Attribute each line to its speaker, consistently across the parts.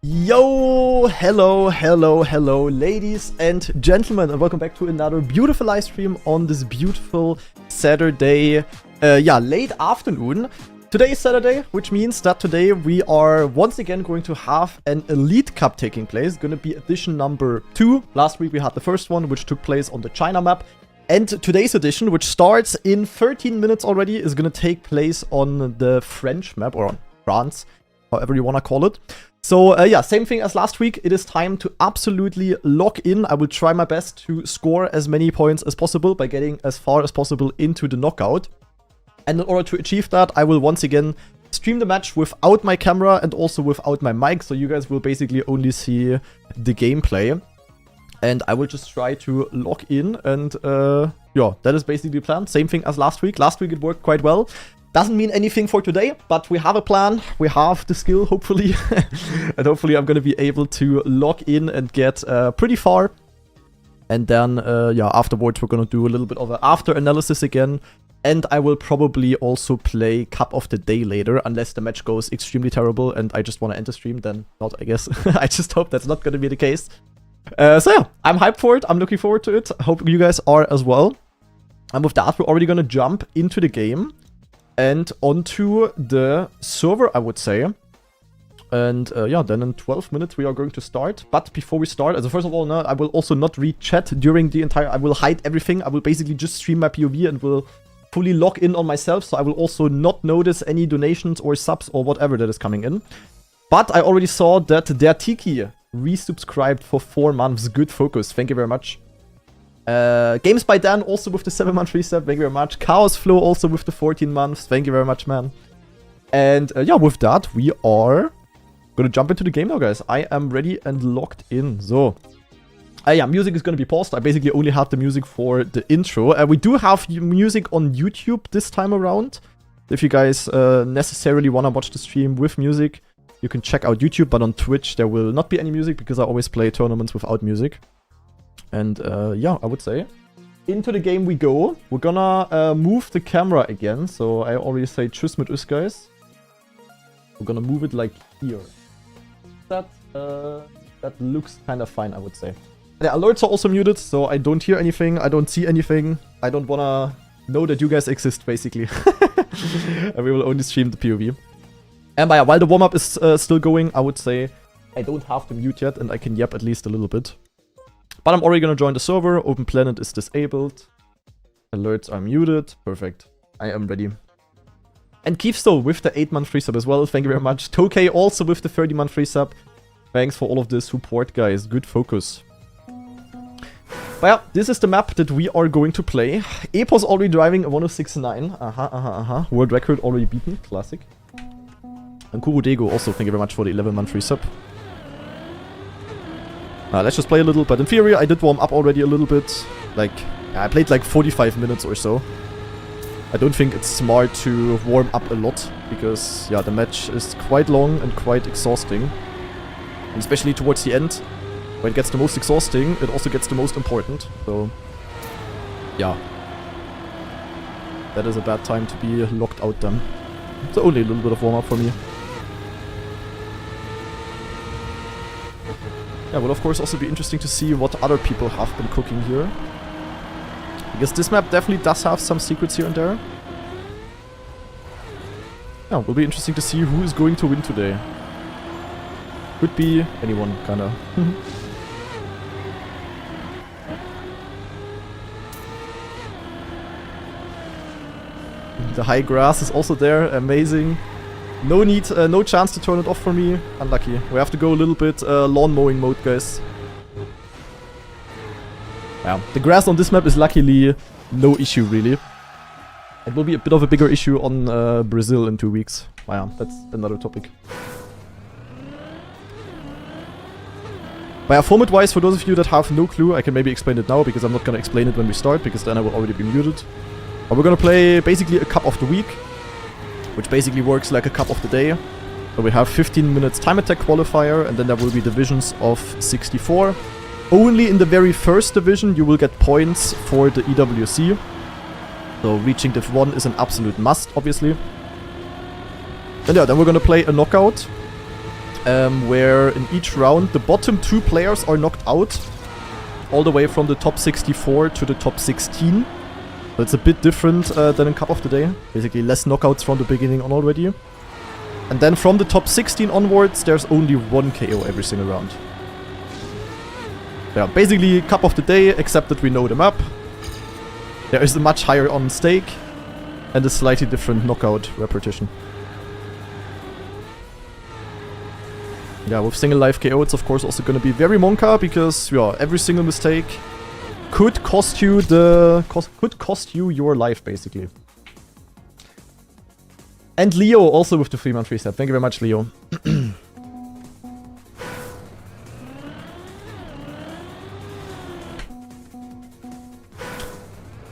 Speaker 1: Yo, hello, ladies and gentlemen, and welcome back to another beautiful live stream on this beautiful Saturday, late afternoon. Today is Saturday, which means that today we are once again going to have an Elite Cup taking place. Gonna be edition number 2. Last week we had the first one, which took place on the China map. And today's edition, which starts in 13 minutes already, is gonna take place on the French map, or on France, however you wanna call it. So, same thing as last week. It is time to absolutely lock in. I will try my best to score as many points as possible by getting as far as possible into the knockout. And in order to achieve that, I will once again stream the match without my camera and also without my mic. So you guys will basically only see the gameplay. And I will just try to lock in. And that is basically the plan. Same thing as last week. Last week it worked quite well. Doesn't mean anything for today, but we have a plan. We have the skill, hopefully. And hopefully I'm going to be able to lock in and get pretty far. And then, afterwards we're going to do a little bit of an after analysis again. And I will probably also play Cup of the Day later, unless the match goes extremely terrible and I just want to end the stream, then not, I guess. I just hope that's not going to be the case. I'm hyped for it. I'm looking forward to it. I hope you guys are as well. And with that, we're already going to jump into the game. And onto the server, I would say. And then in 12 minutes we are going to start. But before we start, first of all, I will also not read chat during the entire... I will hide everything. I will basically just stream my POV and will fully log in on myself. So I will also not notice any donations or subs or whatever that is coming in. But I already saw that Der Tiki resubscribed for 4 months. Good focus. Thank you very much. Games by Dan also with the 7-month resub, thank you very much. Chaos Flow also with the 14 months, thank you very much, man. And with that, we are gonna jump into the game now, guys. I am ready and locked in. So, music is gonna be paused. I basically only had the music for the intro. We do have music on YouTube this time around. If you guys necessarily wanna watch the stream with music, you can check out YouTube, but on Twitch there will not be any music because I always play tournaments without music. And I would say into the game we go. We're gonna move the camera again. So I already say tschüss mit us, guys. We're gonna move it like here. That looks kind of fine, I would say. The alerts are also muted, so I don't hear anything. I don't see anything. I don't wanna know that you guys exist, basically. And we will only stream the POV. And while the warm-up is still going, I would say I don't have to mute yet, and I can yap at least a little bit. But I'm already gonna join the server. Open Planet is disabled. Alerts are muted. Perfect. I am ready. And Keefsto with the 8-month free sub as well. Thank you very much. Tokay also with the 30-month free sub. Thanks for all of this support, guys. Good focus. But yeah, this is the map that we are going to play. Epos already driving a 1069. World record already beaten. Classic. And Kurudego also, thank you very much for the 11-month free sub. Let's just play a little, but in theory I did warm up already a little bit. I played like 45 minutes or so. I don't think it's smart to warm up a lot, because the match is quite long and quite exhausting. And especially towards the end, when it gets the most exhausting, it also gets the most important. So, yeah. That is a bad time to be locked out then. So only a little bit of warm up for me. Yeah, will of course also be interesting to see what other people have been cooking here. Because this map definitely does have some secrets here and there. Yeah, will be interesting to see who is going to win today. Could be anyone, kinda. The high grass is also there, amazing. No chance to turn it off for me. Unlucky. We have to go a little bit lawn mowing mode, guys. Yeah, the grass on this map is luckily no issue, really. It will be a bit of a bigger issue on Brazil in 2 weeks. Wow, that's another topic. But yeah, format-wise, for those of you that have no clue, I can maybe explain it now, because I'm not gonna explain it when we start, because then I will already be muted. But we're gonna play basically a Cup of the Week, which basically works like a Cup of the Day. So we have 15 minutes time attack qualifier, and then there will be divisions of 64. Only in the very first division you will get points for the EWC. So reaching Div 1 is an absolute must, obviously. And yeah, then we're gonna play a knockout. where in each round the bottom 2 players are knocked out, all the way from the top 64 to the top 16. So it's a bit different than in Cup of the Day. Basically less knockouts from the beginning on already. And then from the top 16 onwards, there's only 1 KO every single round. Yeah, basically Cup of the Day, except that we know the map. There is a much higher on stake, and a slightly different knockout repetition. Yeah, with single life KO, it's of course also gonna be very Monka, because yeah, every single mistake could cost you your life, basically. And Leo also with the 3-month reset. Thank you very much, Leo.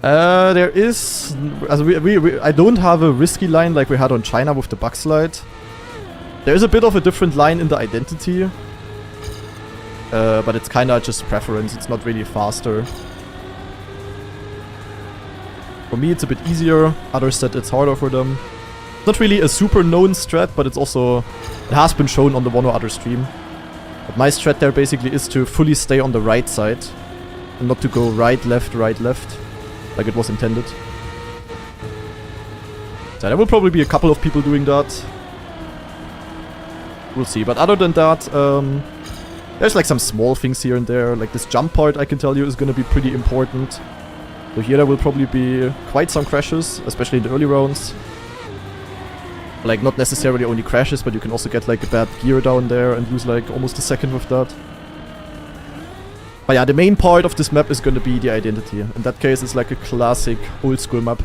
Speaker 1: There is... I don't have a risky line like we had on China with the backslide. There is a bit of a different line in the identity. But it's kinda just preference, it's not really faster. For me it's a bit easier, others said it's harder for them. Not really a super known strat, but it's also... It has been shown on the one or other stream. But my strat there basically is to fully stay on the right side. And not to go right, left, like it was intended. So there will probably be a couple of people doing that. We'll see, but other than that, there's like some small things here and there. Like this jump part, I can tell you, is gonna be pretty important. So here there will probably be quite some crashes, especially in the early rounds. Like, not necessarily only crashes, but you can also get like a bad gear down there and lose like almost a second with that. But yeah, the main part of this map is gonna be the identity. In that case, it's like a classic old school map.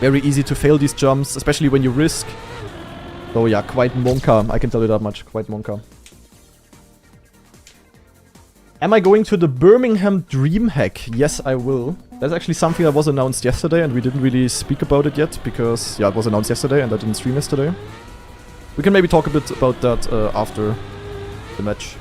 Speaker 1: Very easy to fail these jumps, especially when you risk. So yeah, quite Monka, I can tell you that much, quite Monka. Am I going to the Birmingham DreamHack? Yes, I will. That's actually something that was announced yesterday and we didn't really speak about it yet because, yeah, it was announced yesterday and I didn't stream yesterday. We can maybe talk a bit about that after the match.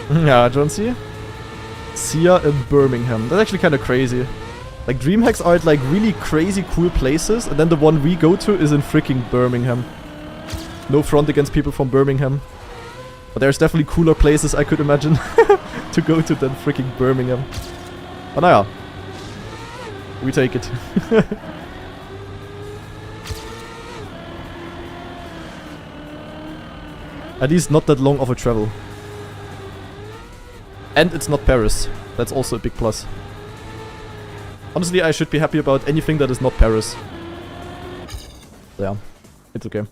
Speaker 1: Yeah, John C. Sia in Birmingham. That's actually kind of crazy. Like, DreamHacks are at like really crazy cool places, and then the one we go to is in freaking Birmingham. No front against people from Birmingham. But there's definitely cooler places I could imagine to go to than freaking Birmingham. But naja. We take it. At least not that long of a travel. And it's not Paris. That's also a big plus. Honestly, I should be happy about anything that is not Paris. Yeah, it's okay.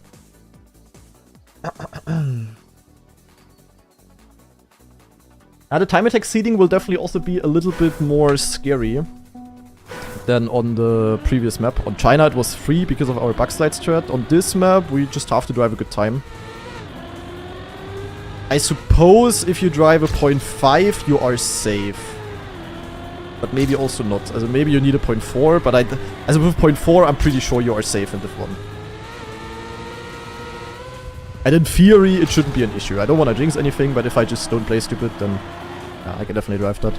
Speaker 1: The time attack seeding will definitely also be a little bit more scary than on the previous map. On China it was free because of our backslide strat. On this map we just have to drive a good time. I suppose if you drive a 0.5 you are safe. But maybe also not. Also maybe you need a 0.4, but as with 0.4 I'm pretty sure you are safe in this one. And in theory it shouldn't be an issue. I don't want to jinx anything, but if I just don't play stupid then yeah, I can definitely drive that.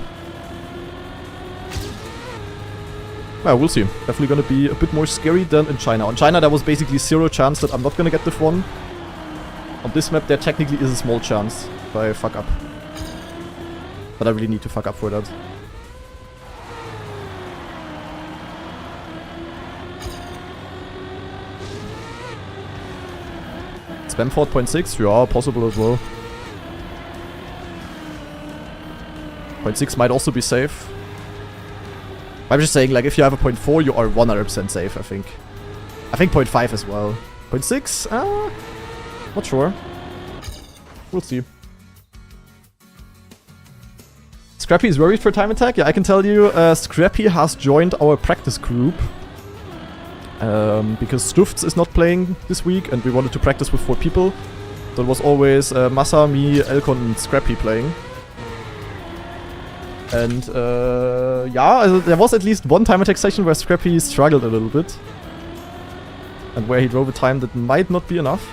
Speaker 1: Well, we'll see. Definitely gonna be a bit more scary than in China. On China there was basically zero chance that I'm not gonna get this one. On this map there technically is a small chance if I fuck up. But I really need to fuck up for that. Spam fort 0.6? Yeah, possible as well. 0.6 might also be safe. I'm just saying, like, if you have a 0.4 you are 100% safe, I think. I think 0.5 as well. 0.6? Not sure. We'll see. Scrappy is worried for time attack? Yeah, I can tell you, Scrappy has joined our practice group. Because Stufts is not playing this week and we wanted to practice with 4 people. So it was always Massa, me, Elcon and Scrappy playing. And yeah, there was at least one time attack session where Scrappy struggled a little bit. and where he drove a time that might not be enough.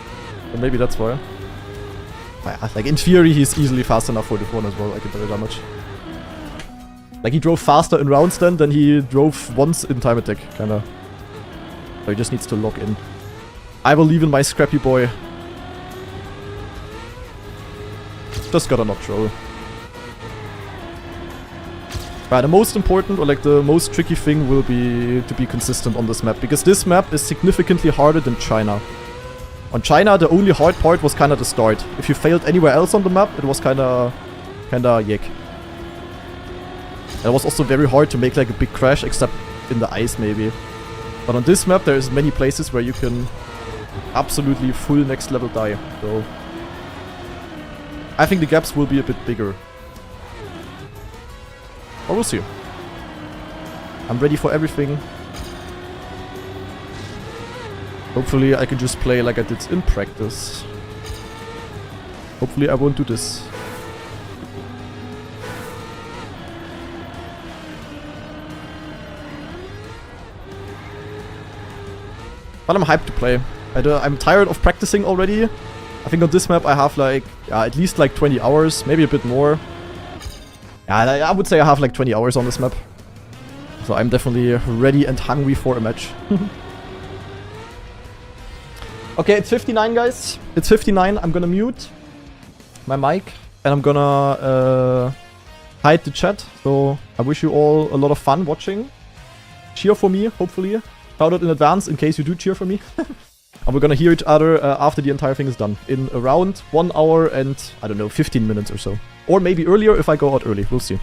Speaker 1: But maybe that's why. Like, in theory, he's easily fast enough for this one as well, I can tell you that much. Like, he drove faster in rounds then than he drove once in time attack, kinda. So he just needs to lock in. I believe in my scrappy boy. Just gotta not troll. The most important, or like the most tricky thing will be to be consistent on this map, because this map is significantly harder than China. On China, the only hard part was kinda the start. If you failed anywhere else on the map, it was kinda yuck. And it was also very hard to make like a big crash, except in the ice maybe. But on this map, there's many places where you can absolutely full next level die. So I think the gaps will be a bit bigger. But we'll see. I'm ready for everything. Hopefully I can just play like I did in practice. Hopefully I won't do this. But I'm hyped to play. I'm tired of practicing already. I think on this map I have like, at least like 20 hours, maybe a bit more. Yeah, I would say I have like 20 hours on this map. So I'm definitely ready and hungry for a match. Okay, it's 59, guys. It's 59. I'm gonna mute my mic and I'm gonna hide the chat. So I wish you all a lot of fun watching. Cheer for me, hopefully. Shout out in advance in case you do cheer for me. And we're gonna hear each other after the entire thing is done. In around 1 hour and, I don't know, 15 minutes or so. Or maybe earlier if I go out early. We'll see.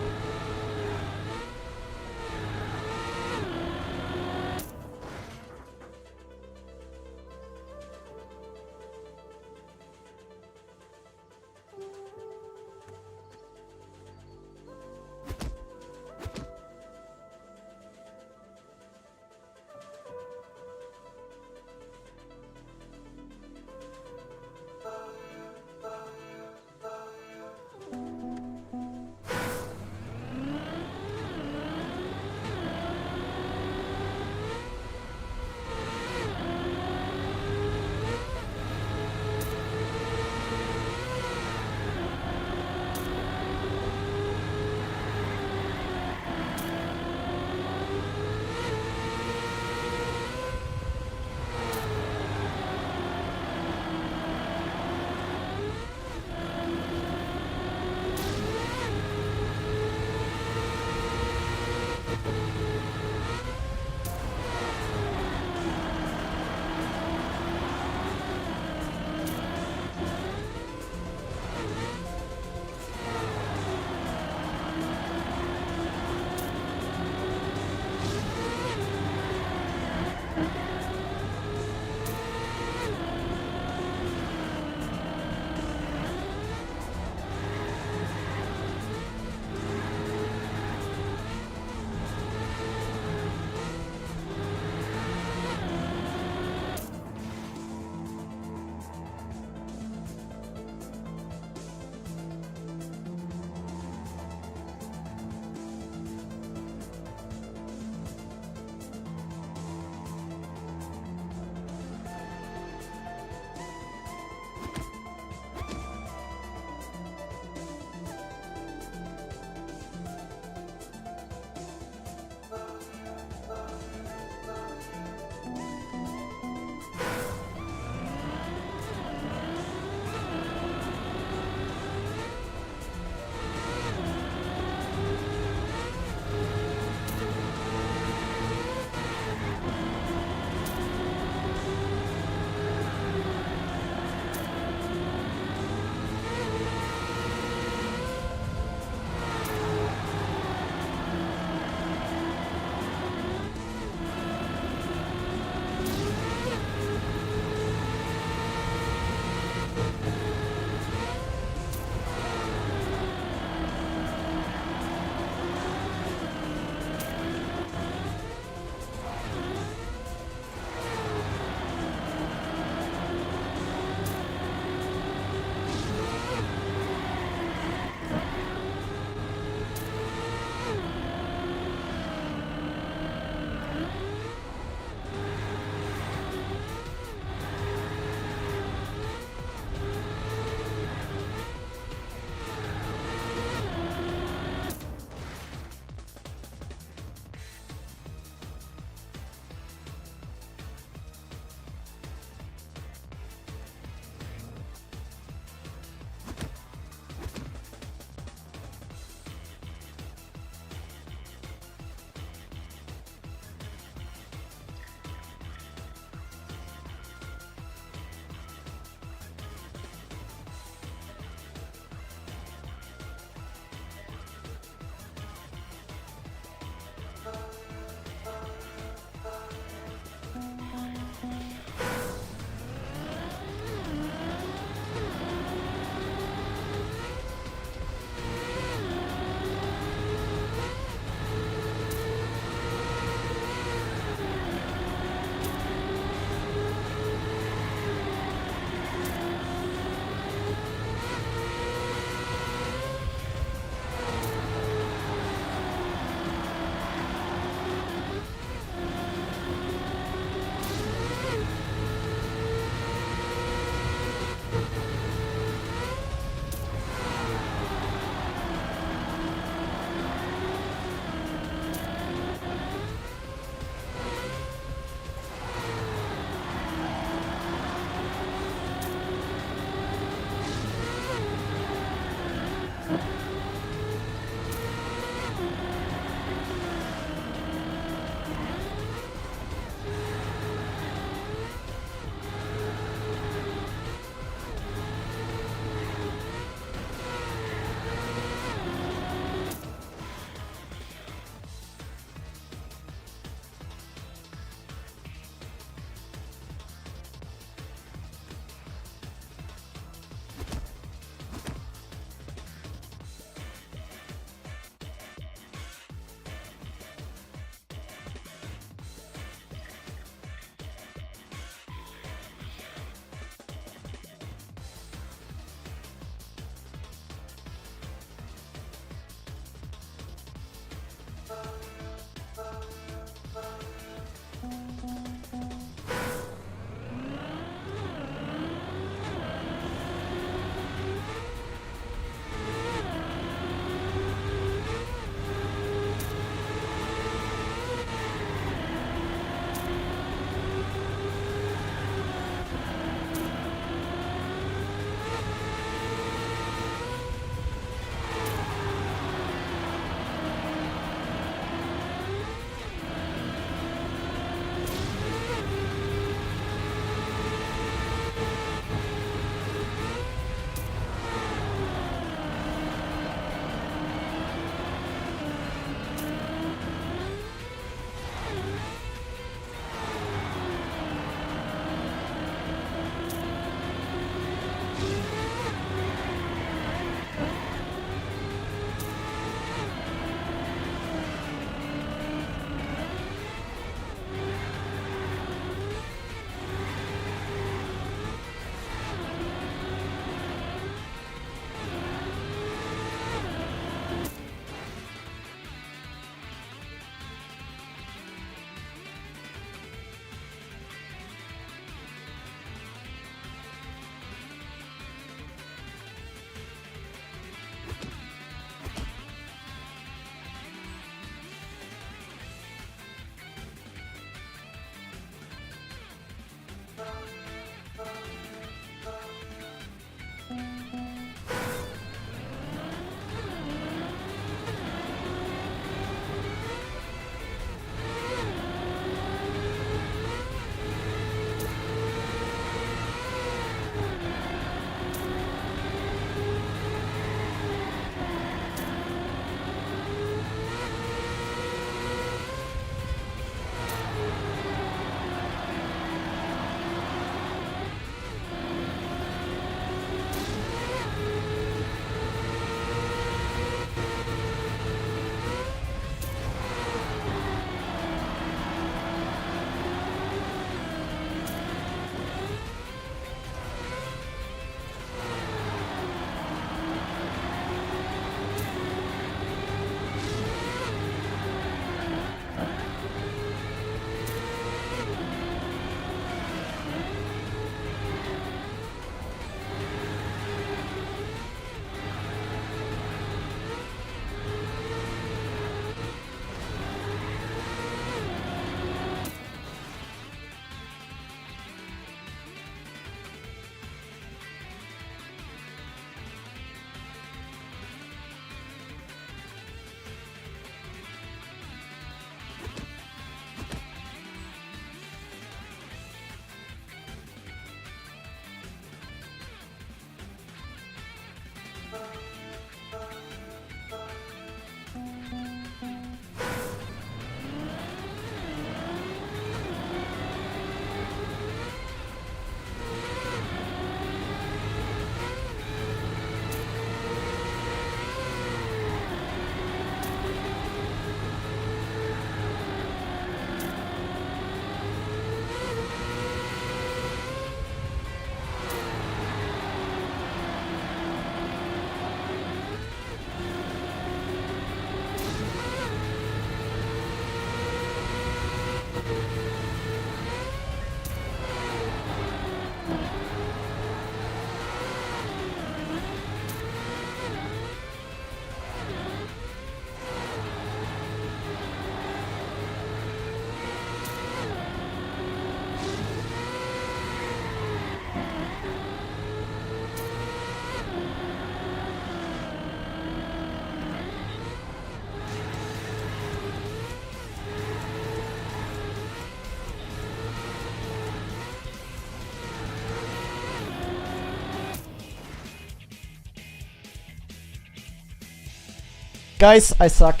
Speaker 1: Guys, I suck.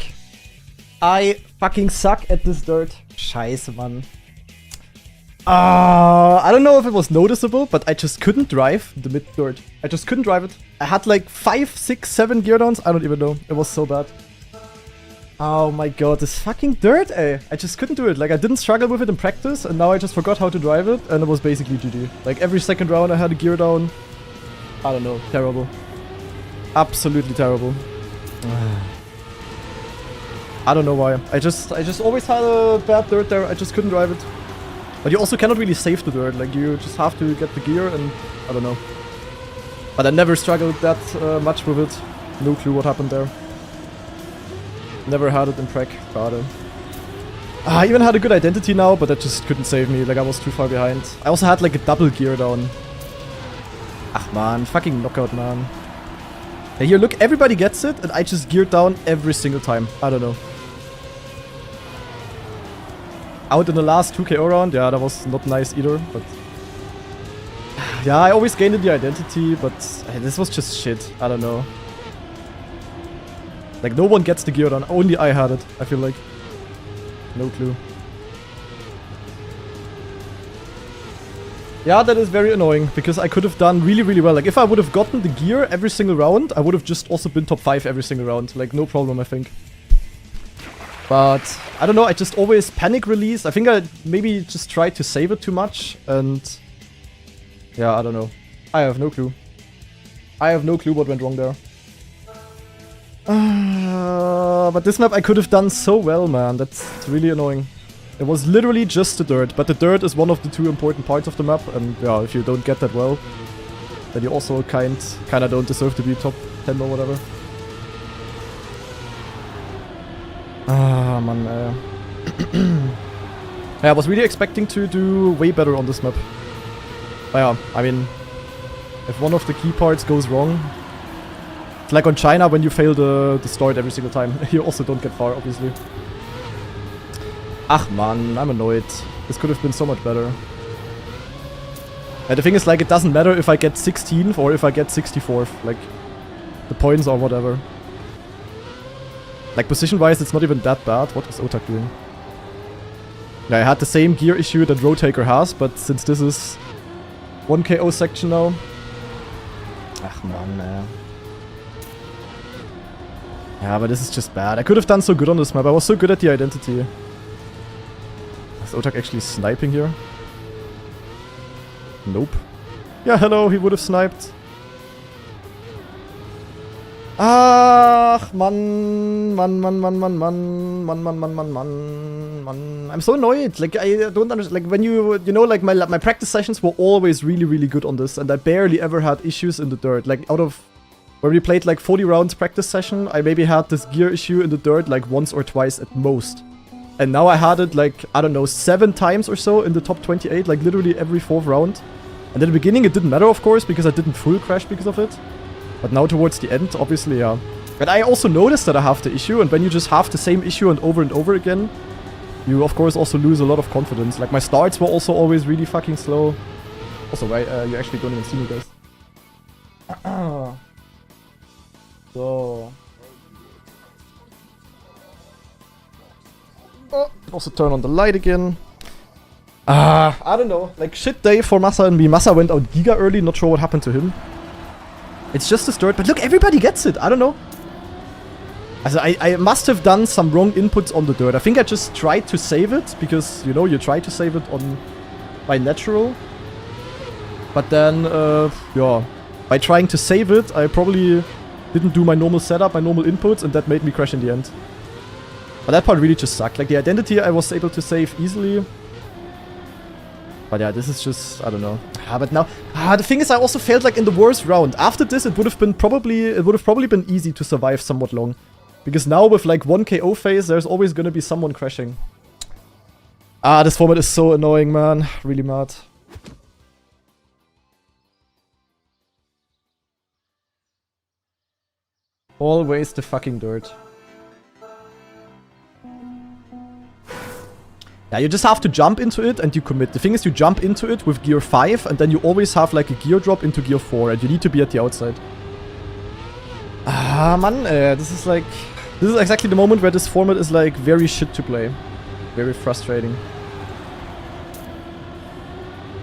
Speaker 1: I fucking suck at this dirt. Scheiße, Mann. I don't know if it was noticeable, but I just couldn't drive the mid dirt. I just couldn't drive it. I had like 5, 6, 7 gear downs. I don't even know. It was so bad. Oh my god, this fucking dirt, eh? I just couldn't do it. Like, I didn't struggle with it in practice, and now I just forgot how to drive it, and it was basically GG. Like, every second round I had a gear down. I don't know. Terrible. Absolutely terrible. I don't know why. I just always had a bad dirt there. I just couldn't drive it. But you also cannot really save the dirt. Like, you just have to get the gear, and I don't know. But I never struggled that much with it. No clue what happened there. Never had it in prac. Schade. I even had a good identity now, but that just couldn't save me. Like, I was too far behind. I also had like a double gear down. Ach man, fucking knockout, man. Hey, here, look, everybody gets it, and I just geared down every single time. I don't know. Out in the last 2KO round, yeah, that was not nice either, but... Yeah, I always gained in the identity, but this was just shit. I don't know. Like, no one gets the gear down. Only I had it, I feel like. No clue. Yeah, that is very annoying, because I could have done really, really well. Like, if I would have gotten the gear every single round, I would have just also been top 5 every single round. Like, no problem, I think. But, I don't know, I just always panic release. I think I maybe just tried to save it too much, and... Yeah, I don't know. I have no clue. I have no clue what went wrong there. But this map I could have done so well, man. That's really annoying. It was literally just the dirt, but the dirt is one of the 2 important parts of the map, and yeah, if you don't get that well, then you also kinda don't deserve to be top 10 or whatever. Ah, man. Yeah, I was really expecting to do way better on this map. But yeah, I mean, if one of the key parts goes wrong, it's like on China when you fail the start every single time. You also don't get far, obviously. Ach man, I'm annoyed. This could have been so much better. And the thing is, like, it doesn't matter if I get 16th or if I get 64th. Like, the points or whatever. Like, position-wise, it's not even that bad. What is Otak doing? Yeah, I had the same gear issue that Roadtaker has, but since this is 1KO section now... Ach man, Yeah, but this is just bad. I could have done so good on this map. I was so good at the identity. Is Otak actually sniping here? Nope. Yeah, hello, he would have sniped. Ach, man. I'm so annoyed. Like, I don't understand. Like, when you know, like, my practice sessions were always really, really good on this, and I barely ever had issues in the dirt. Like, out of where we played like 40 rounds practice session, I maybe had this gear issue in the dirt like once or twice at most. And now I had it like, I don't know, 7 times or so in the top 28, like literally every 4th round. And at the beginning it didn't matter, of course, because I didn't full crash because of it. But now towards the end, obviously, yeah. And I also noticed that I have the issue, and when you just have the same issue and over again, you of course also lose a lot of confidence. Like, my starts were also always really fucking slow. Also, right, you actually don't even see me, guys. So... Oh, also turn on the light again. I don't know. Like, shit day for Massa and me. Massa went out giga early, not sure what happened to him. It's just a dirt, but look, everybody gets it. I don't know. Also, I must have done some wrong inputs on the dirt. I think I just tried to save it, because, you know, you try to save it on by natural. But then, yeah, by trying to save it, I probably didn't do my normal setup, my normal inputs, and that made me crash in the end. But that part really just sucked. Like, the identity I was able to save easily. But yeah, this is just, I don't know. But now, the thing is, I also failed like in the worst round. After this, it would have probably been easy to survive somewhat long. Because now with like 1 KO phase, there's always gonna be someone crashing. This format is so annoying, man. Really mad. Always the fucking dirt. Yeah, you just have to jump into it and you commit. The thing is, you jump into it with gear 5 and then you always have like a gear drop into gear 4 and you need to be at the outside. Man, this is like... This is exactly the moment where this format is like very shit to play. Very frustrating.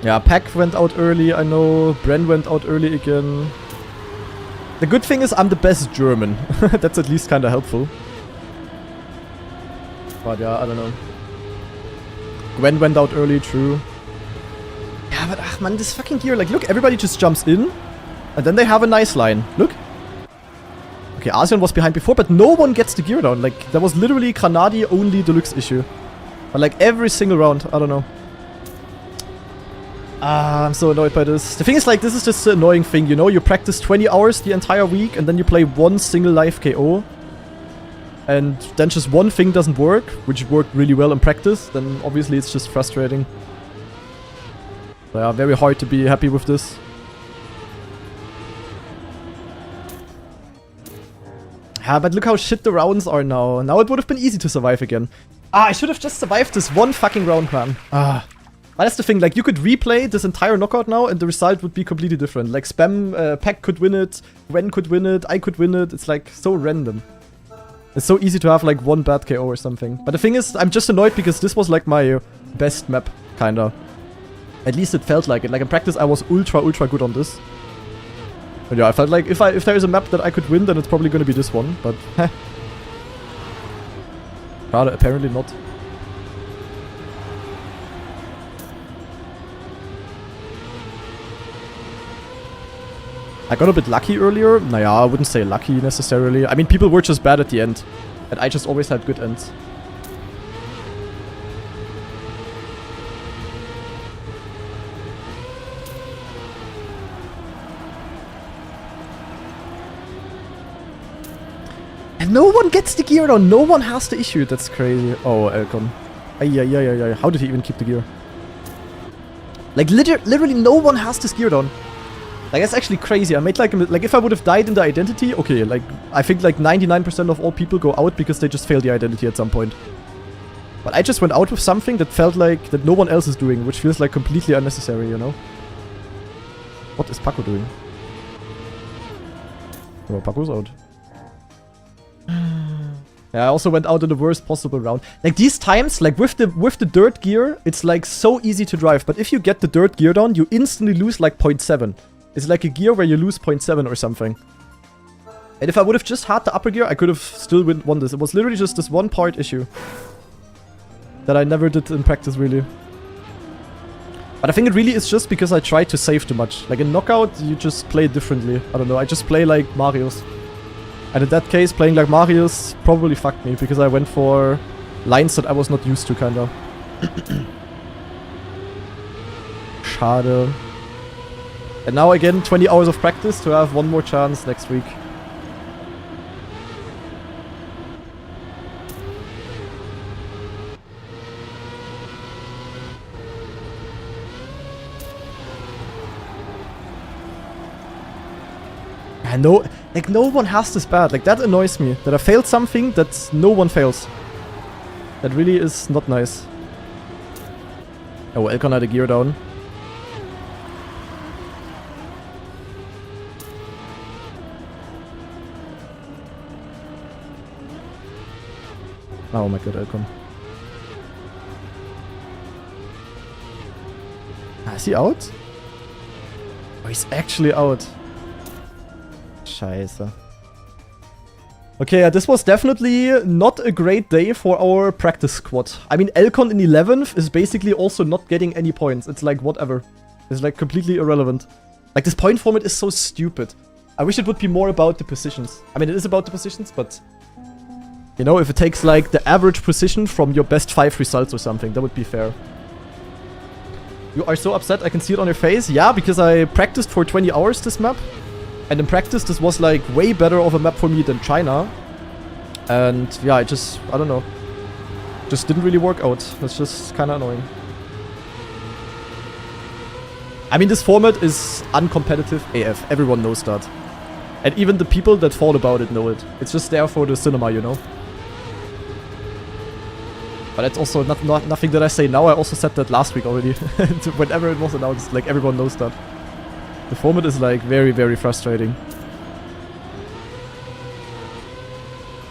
Speaker 1: Yeah, Pack went out early, I know. Bren went out early again. The good thing is I'm the best German. That's at least kind of helpful. But yeah, I don't know. Gwen went out early, true. Yeah, but ach man, this fucking gear, like look, everybody just jumps in. And then they have a nice line. Look. Okay, ASEAN was behind before, but no one gets the gear down. Like, there was literally Granadi only deluxe issue. But like every single round, I don't know. I'm so annoyed by this. The thing is, like, this is just an annoying thing, you know? You practice 20 hours the entire week, and then you play one single live KO. And then just one thing doesn't work, which worked really well in practice. Then obviously it's just frustrating. So yeah, very hard to be happy with this. Yeah, but look how shit the rounds are now. Now it would have been easy to survive again. I should have just survived this one fucking round, man. But that's the thing, like, you could replay this entire knockout now and the result would be completely different. Like, Pack could win it, Wen could win it, I could win it. It's, like, so random. It's so easy to have, like, one bad KO or something. But the thing is, I'm just annoyed because this was, like, my best map, kinda. At least it felt like it. Like, in practice, I was ultra good on this. But yeah, I felt like if there is a map that I could win, then it's probably gonna be this one. But, rather, apparently not. I got a bit lucky earlier. Naja, I wouldn't say lucky necessarily. I mean, people were just bad at the end. And I just always had good ends. And no one gets the gear down. No one has the issue. That's crazy. Oh, Elcon. Ay. How did he even keep the gear? Like, literally no one has this gear down. Like, that's actually crazy. I made like if I would have died in the identity, okay, like, I think like 99% of all people go out because they just fail the identity at some point. But I just went out with something that felt like that no one else is doing, which feels like completely unnecessary, you know? What is Paco doing? Oh, Paco's out. Yeah, I also went out in the worst possible round. Like, these times, like, with the dirt gear, it's like so easy to drive. But if you get the dirt gear down, you instantly lose like 0.7. It's like a gear where you lose 0.7 or something. And if I would have just had the upper gear, I could have still won this. It was literally just this one part issue. That I never did in practice, really. But I think it really is just because I tried to save too much. Like, in Knockout, you just play differently. I don't know, I just play like Marius. And in that case, playing like Marius probably fucked me. Because I went for lines that I was not used to, kinda. Schade. And now again, 20 hours of practice to have one more chance next week. I know, like, no one has this bad. Like, that annoys me. That I failed something that no one fails. That really is not nice. Oh, Elcon had a gear down. Oh my god, Elcon. Is he out? Oh, he's actually out. Scheiße. Okay, yeah, this was definitely not a great day for our practice squad. I mean, Elcon in 11th is basically also not getting any points. It's like, whatever. It's like completely irrelevant. Like, this point format is so stupid. I wish it would be more about the positions. I mean, it is about the positions, but... You know, if it takes like the average position from your best 5 results or something, that would be fair. You are so upset, I can see it on your face. Yeah, because I practiced for 20 hours this map. And in practice, this was like way better of a map for me than China. And yeah, I don't know. Just didn't really work out. That's just kind of annoying. I mean, this format is uncompetitive AF. Everyone knows that. And even the people that thought about it know it. It's just there for the cinema, you know? But that's also nothing that I say now. I also said that last week already. Whenever it was announced, like, everyone knows that. The format is, like, very, very frustrating.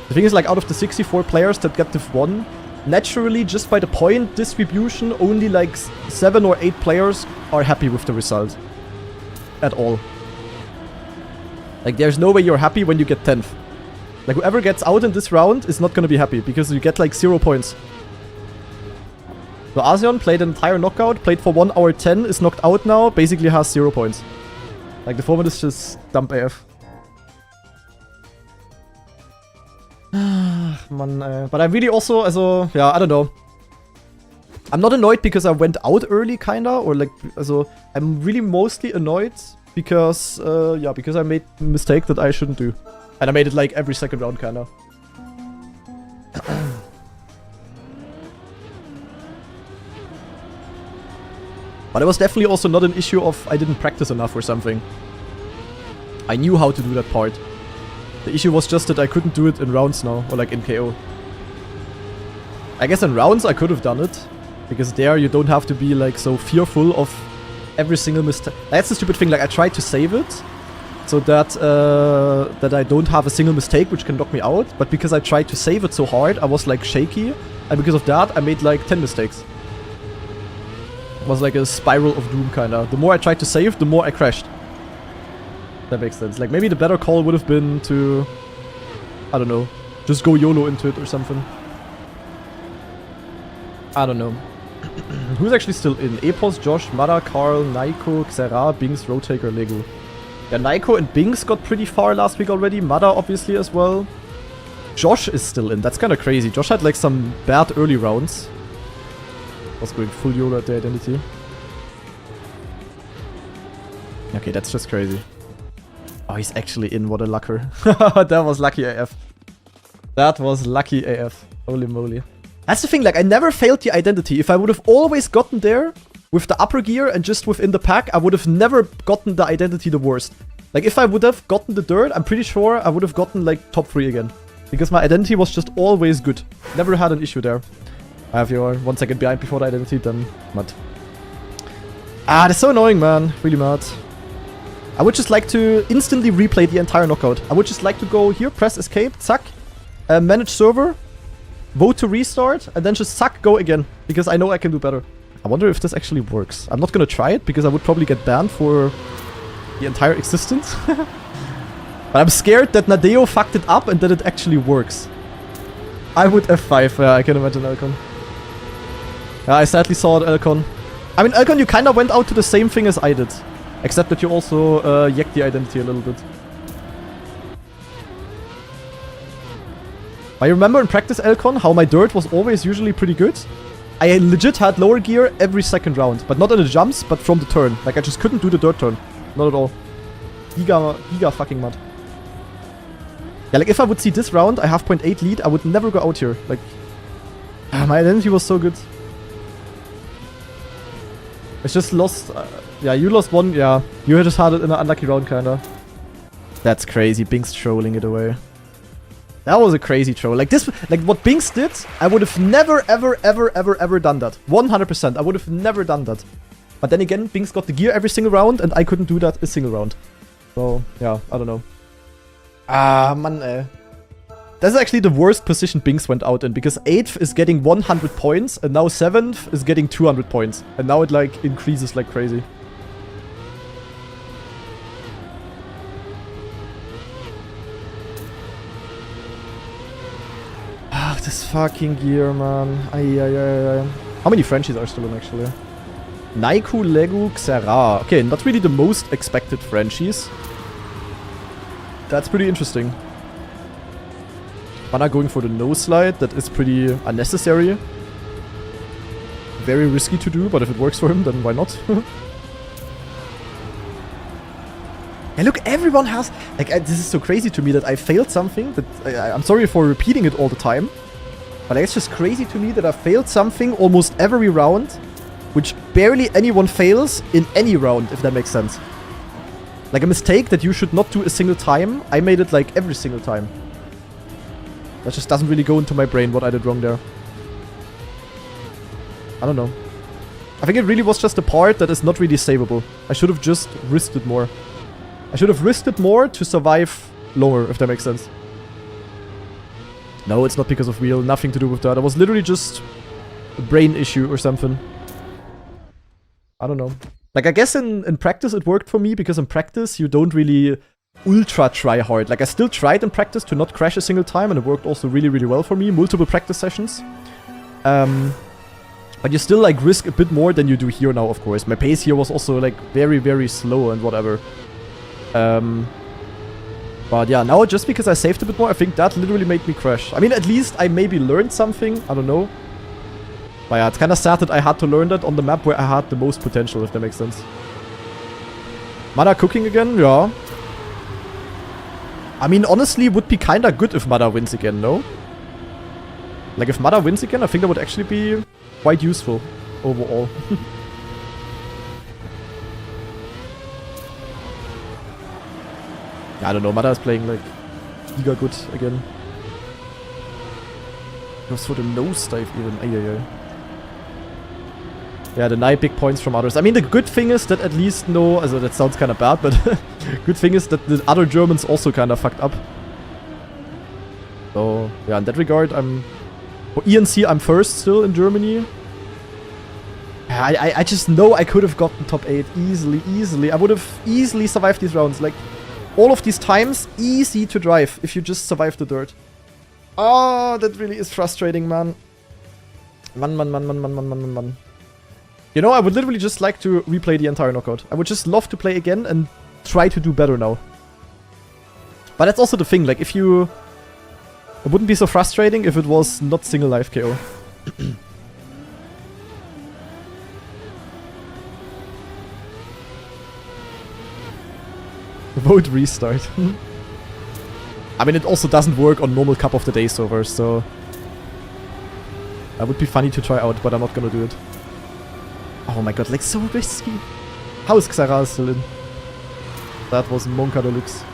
Speaker 1: The thing is, like, out of the 64 players that get Div 1, naturally, just by the point distribution, only like 7 or 8 players are happy with the result. At all. Like, there's no way you're happy when you get 10th. Like, whoever gets out in this round is not gonna be happy, because you get like 0 points. So Asean played an entire knockout, played for 1 hour 10, is knocked out now, basically has 0 points. Like, the format is just dump AF. Man, but I really also, yeah, I don't know. I'm not annoyed because I went out early, kinda, or like, also, I'm really mostly annoyed because, yeah, because I made a mistake that I shouldn't do. And I made it like every second round, kinda. But it was definitely also not an issue of I didn't practice enough or something. I knew how to do that part. The issue was just that I couldn't do it in rounds now, or like in KO. I guess in rounds I could have done it, because there you don't have to be like so fearful of every single mistake. That's the stupid thing, like I tried to save it, so that that I don't have a single mistake which can knock me out, but because I tried to save it so hard, I was like shaky, and because of that I made like 10 mistakes. It was like a spiral of doom kinda. The more I tried to save, the more I crashed. That makes sense. Like, maybe the better call would have been to, I don't know, just go YOLO into it or something. I don't know. Who's actually still in? Epos, Josh, Mada, Carl, Naiko, Xera, Binks, Rotaker, Lego. Yeah, Naiko and Binks got pretty far last week already. Mada, obviously, as well. Josh is still in. That's kind of crazy. Josh had, like, some bad early rounds. Was going full YOLO at the identity. Okay, that's just crazy. Oh, he's actually in. What a lucker. That was lucky AF. That was lucky AF. Holy moly. That's the thing, like, I never failed the identity. If I would have always gotten there with the upper gear and just within the pack, I would have never gotten the identity the worst. Like, if I would have gotten the dirt, I'm pretty sure I would have gotten, like, top 3 again. Because my identity was just always good. Never had an issue there. I have your 1 second behind before the identity, then mad. Ah, that's so annoying, man. Really mad. I would just like to instantly replay the entire knockout. I would just like to go here, press escape, zack, manage server, vote to restart, and then just zack, go again. Because I know I can do better. I wonder if this actually works. I'm not gonna try it, because I would probably get banned for the entire existence. But I'm scared that Nadeo fucked it up and that it actually works. I would F5, yeah, I can imagine Elcon. Yeah, I sadly saw it, Elcon. I mean, Elcon, you kinda went out to the same thing as I did. Except that you also yacked the identity a little bit. I remember in practice, Elcon, how my dirt was always usually pretty good. I legit had lower gear every second round. But not in the jumps, but from the turn. Like, I just couldn't do the dirt turn. Not at all. Giga fucking mad. Yeah, like, if I would see this round, I have 0.8 lead, I would never go out here. Like, my identity was so good. I just lost... yeah, you lost one. Yeah, you just had it in an unlucky round, kinda. That's crazy. Binks trolling it away. That was a crazy troll. Like this, like what Binks did, I would have never, ever done that. 100%. I would have never done that. But then again, Binks got the gear every single round, and I couldn't do that a single round. So yeah, I don't know. Ah, man. That's actually the worst position Binks went out in, because 8th is getting 100 points, and now 7th is getting 200 points. And now it, like, increases like crazy. Ah, this fucking gear, man. Ay. How many Frenchies are still in, actually? Naiku, Legu, Xera. Okay, not really the most expected Frenchies. That's pretty interesting. Mana going for the no slide, that is pretty unnecessary. Very risky to do, but if it works for him, then why not? Yeah, look, everyone has... Like, this is so crazy to me that I failed something that... I'm sorry for repeating it all the time. But it's just crazy to me that I failed something almost every round, which barely anyone fails in any round, if that makes sense. Like a mistake that you should not do a single time, I made it like every single time. That just doesn't really go into my brain what I did wrong there. I don't know. I think it really was just a part that is not really savable. I should have just risked it more. I should have risked it more to survive longer, if that makes sense. No, it's not because of wheel. Nothing to do with that. It was literally just a brain issue or something. I don't know. Like, I guess in practice it worked for me, because in practice you don't really ultra try hard. Like, I still tried in practice to not crash a single time, and it worked also really, really well for me. Multiple practice sessions. But you still, like, risk a bit more than you do here now, of course. My pace here was also, like, very, very slow and whatever. But yeah, now just because I saved a bit more, I think that literally made me crash. I mean, at least I maybe learned something. I don't know. But yeah, it's kind of sad that I had to learn that on the map where I had the most potential, if that makes sense. Mada cooking again? Yeah. I mean, honestly, would be kind of good if Mada wins again, no? Like, if Mada wins again, I think that would actually be quite useful overall. I don't know, Mada is playing, like, giga good again. Goes for the nosedive even. Ay. Yeah, the 9 big points from others. I mean, the good thing is that at least no... Also, that sounds kind of bad, but... good thing is that the other Germans also kind of fucked up. So, yeah, in that regard, I'm... For ENC, I'm first still in Germany. I just know I could have gotten top 8 easily. I would have easily survived these rounds. Like, all of these times, easy to drive if you just survive the dirt. Oh, that really is frustrating, man. Man. You know, I would literally just like to replay the entire knockout. I would just love to play again and try to do better now. But that's also the thing, like, if you... It wouldn't be so frustrating if it was not single life KO. Vote restart. I mean, it also doesn't work on normal Cup of the Day servers, so... That would be funny to try out, but I'm not gonna do it. Oh my god, like, so risky. How is Xara still in? That was Monka Deluxe.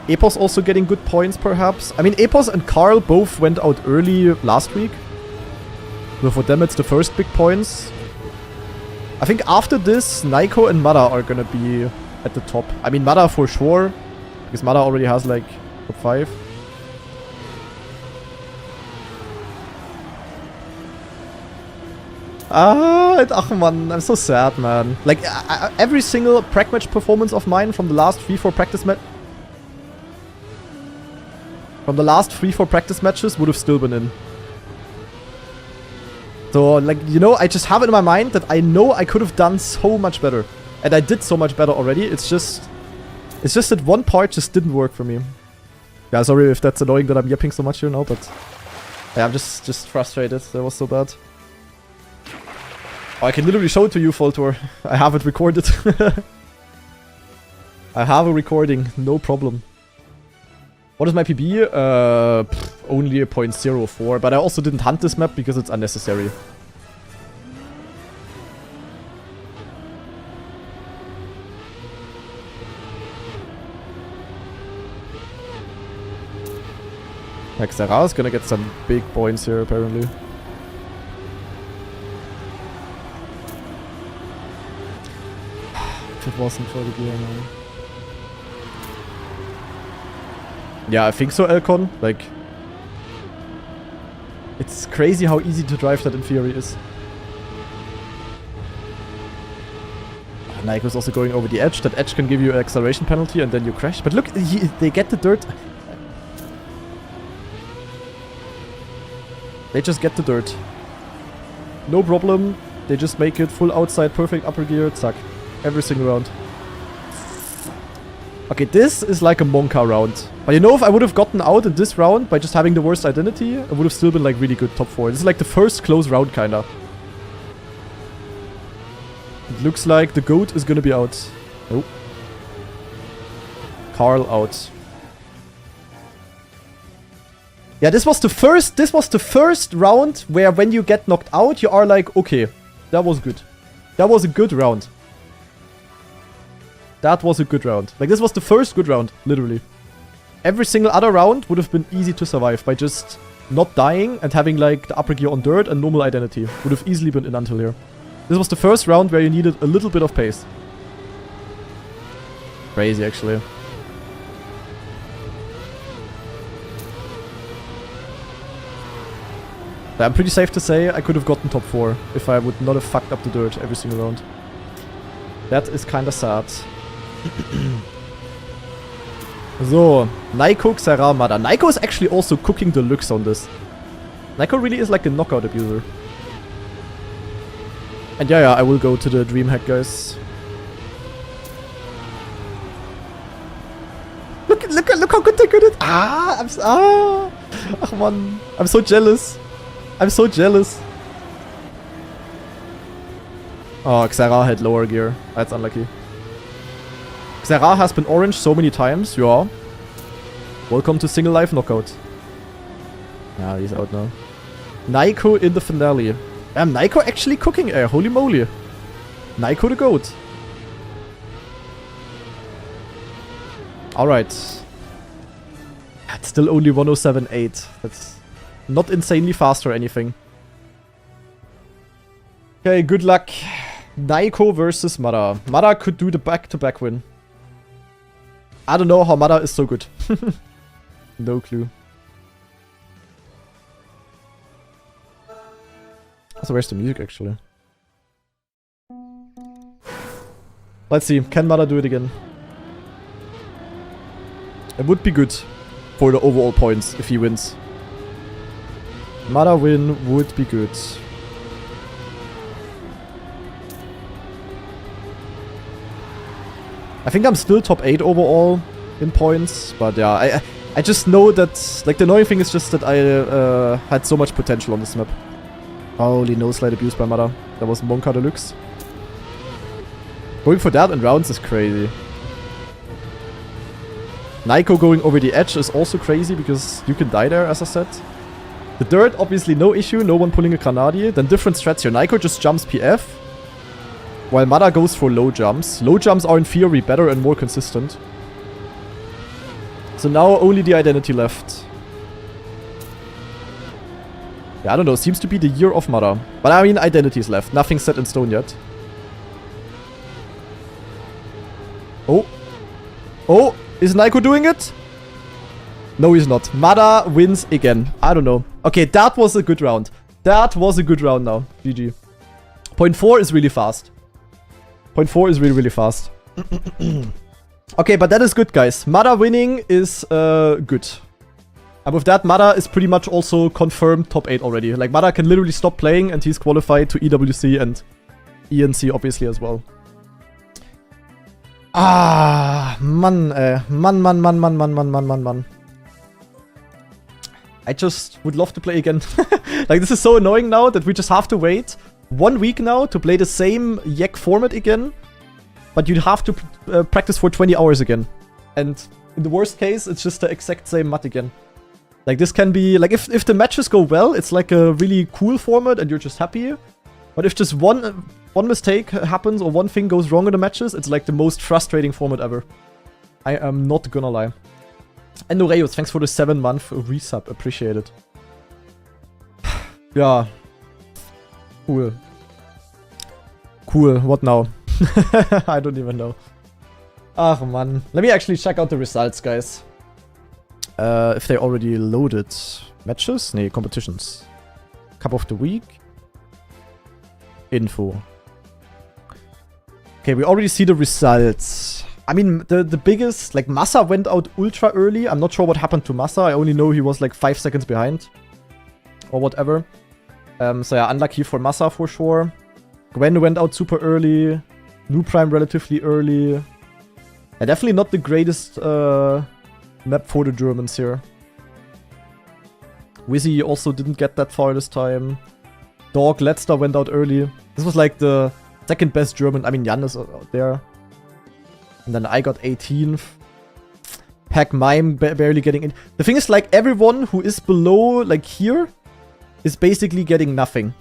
Speaker 1: Epos also getting good points, perhaps. I mean, Epos and Carl both went out early last week. So for them, it's the first big points. I think after this, Naiko and Mada are gonna be at the top. I mean, Mada for sure, because Mada already has, like, top 5. Ach man, I'm so sad, man. Like, every single prac match performance of mine from the last 3-4 practice matches would have still been in. So, like, you know, I just have it in my mind that I know I could have done so much better. And I did so much better already. It's just that one part just didn't work for me. Yeah, sorry if that's annoying that I'm yapping so much here now, but... Yeah, I'm just frustrated. That was so bad. Oh, I can literally show it to you, Voltor. I have it recorded. I have a recording, no problem. What is my PB? Only a 0.04, but I also didn't hunt this map because it's unnecessary. Like, Xara is gonna get some big points here, apparently. If it wasn't for the gear, man. Yeah, I think so, Elcon. Like, it's crazy how easy to drive that in theory is. Naiko's also going over the edge. That edge can give you an acceleration penalty and then you crash. But look, they get the dirt. They just get the dirt. No problem. They just make it full outside, perfect upper gear, zack. Every single round. Okay, this is like a Monka round. But you know, if I would have gotten out in this round by just having the worst identity, it would have still been like really good top 4. This is like the first close round, kinda. It looks like the GOAT is gonna be out. Nope. Carl out. Yeah, this was the first round where when you get knocked out, you are like, okay, that was good. That was a good round. That was a good round. Like, this was the first good round, literally. Every single other round would have been easy to survive by just not dying and having, like, the upper gear on dirt and normal identity. Would have easily been in until here. This was the first round where you needed a little bit of pace. Crazy, actually. I'm pretty safe to say I could have gotten top 4 if I would not have fucked up the dirt every single round. That is kinda sad. So, Naiko, Xera, Mada. Naiko is actually also cooking deluxe on this. Naiko really is like a knockout abuser. And yeah, I will go to the DreamHack, guys. Look how good they got it! Ach man, I'm so jealous. I'm so jealous. Oh, Xera had lower gear. That's unlucky. Xera has been orange so many times. Yeah. Welcome to single life knockout. Yeah, he's out now. Naiko in the finale. Naiko actually cooking air. Holy moly. Naiko the goat. Alright. It's still only 107.8. That's not insanely fast or anything. Okay, good luck. Naiko versus Mada. Mada could do the back-to-back win. I don't know how Mada is so good. No clue. So where's the music actually? Let's see. Can Mada do it again? It would be good for the overall points if he wins. Mada win would be good. I think I'm still top 8 overall in points, but yeah, I just know that, like, the annoying thing is just that I had so much potential on this map. Holy no slide abuse by Mada. That was Monka Deluxe. Going for that in rounds is crazy. Naiko going over the edge is also crazy because you can die there, as I said. The dirt, obviously no issue, no one pulling a Granadier. Then different strats here. Naiko just jumps PF, while Mada goes for low jumps. Low jumps are in theory better and more consistent. So now only the identity left. Yeah, I don't know, seems to be the year of Mada. But I mean, identities left, nothing set in stone yet. Oh. Oh, is Naiko doing it? No, he's not. Mada wins again. I don't know. Okay, that was a good round. That was a good round now. GG. Point 4 is really fast. Point 4 is really, really fast. Okay, but that is good, guys. Mada winning is good. And with that, Mada is pretty much also confirmed top 8 already. Like, Mada can literally stop playing and he's qualified to EWC and ENC obviously as well. Ah, man, Man. I just would love to play again. Like, this is so annoying now that we just have to wait 1 week now to play the same Yak format again. But you'd have to practice for 20 hours again. And in the worst case, it's just the exact same mat again. Like, this can be... Like, if the matches go well, it's like a really cool format and you're just happy. But if just one mistake happens or one thing goes wrong in the matches, it's like the most frustrating format ever. I am not gonna lie. And Noreus, thanks for the 7-month resub. Appreciate it. Yeah. Cool. Cool. What now? I don't even know. Ach, man. Let me actually check out the results, guys. If they already loaded matches? Nee, competitions. Cup of the week. Info. Okay, we already see the results. I mean, the biggest, like, Massa went out ultra early. I'm not sure what happened to Massa. I only know he was like 5 seconds behind. Or whatever. So yeah, unlucky for Massa for sure. Gwen went out super early. New Prime relatively early. Yeah, definitely not the greatest map for the Germans here. Wizzy also didn't get that far this time. Dog Letzter went out early. This was like the second best German. I mean, Jan is out there. And then I got 18th. Pack Mime barely getting in. The thing is, like, everyone who is below, like, here is basically getting nothing.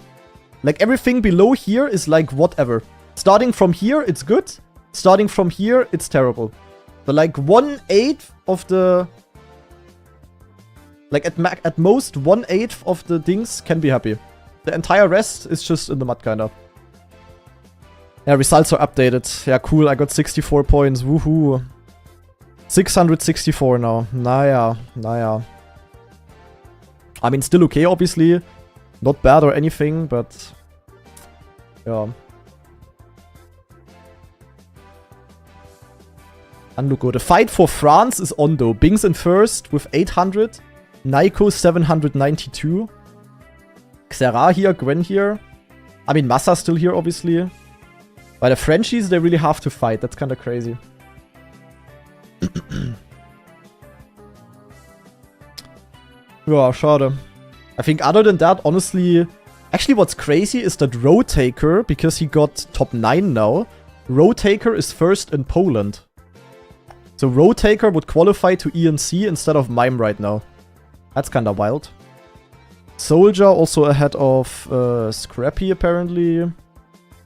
Speaker 1: Like, everything below here is like whatever. Starting from here, it's good. Starting from here, it's terrible. So, like, 1/8 of the... Like, at most, 1/8 of the things can be happy. The entire rest is just in the mud, kinda. Yeah, results are updated. Yeah, cool. I got 64 points. Woohoo. 664 now. Naja. I mean, still okay, obviously. Not bad or anything, but... yeah. Anluko. The fight for France is on though. Bing's in first with 800. Naiko 792. Xera here, Gwen here. I mean, Massa's still here, obviously. By the Frenchies, they really have to fight. That's kind of crazy. Ja, schade. I think other than that, honestly... Actually, what's crazy is that Roadtaker, because he got top 9 now, Roadtaker is first in Poland. So Roadtaker would qualify to ENC instead of Mime right now. That's kinda wild. Soldier also ahead of Scrappy, apparently.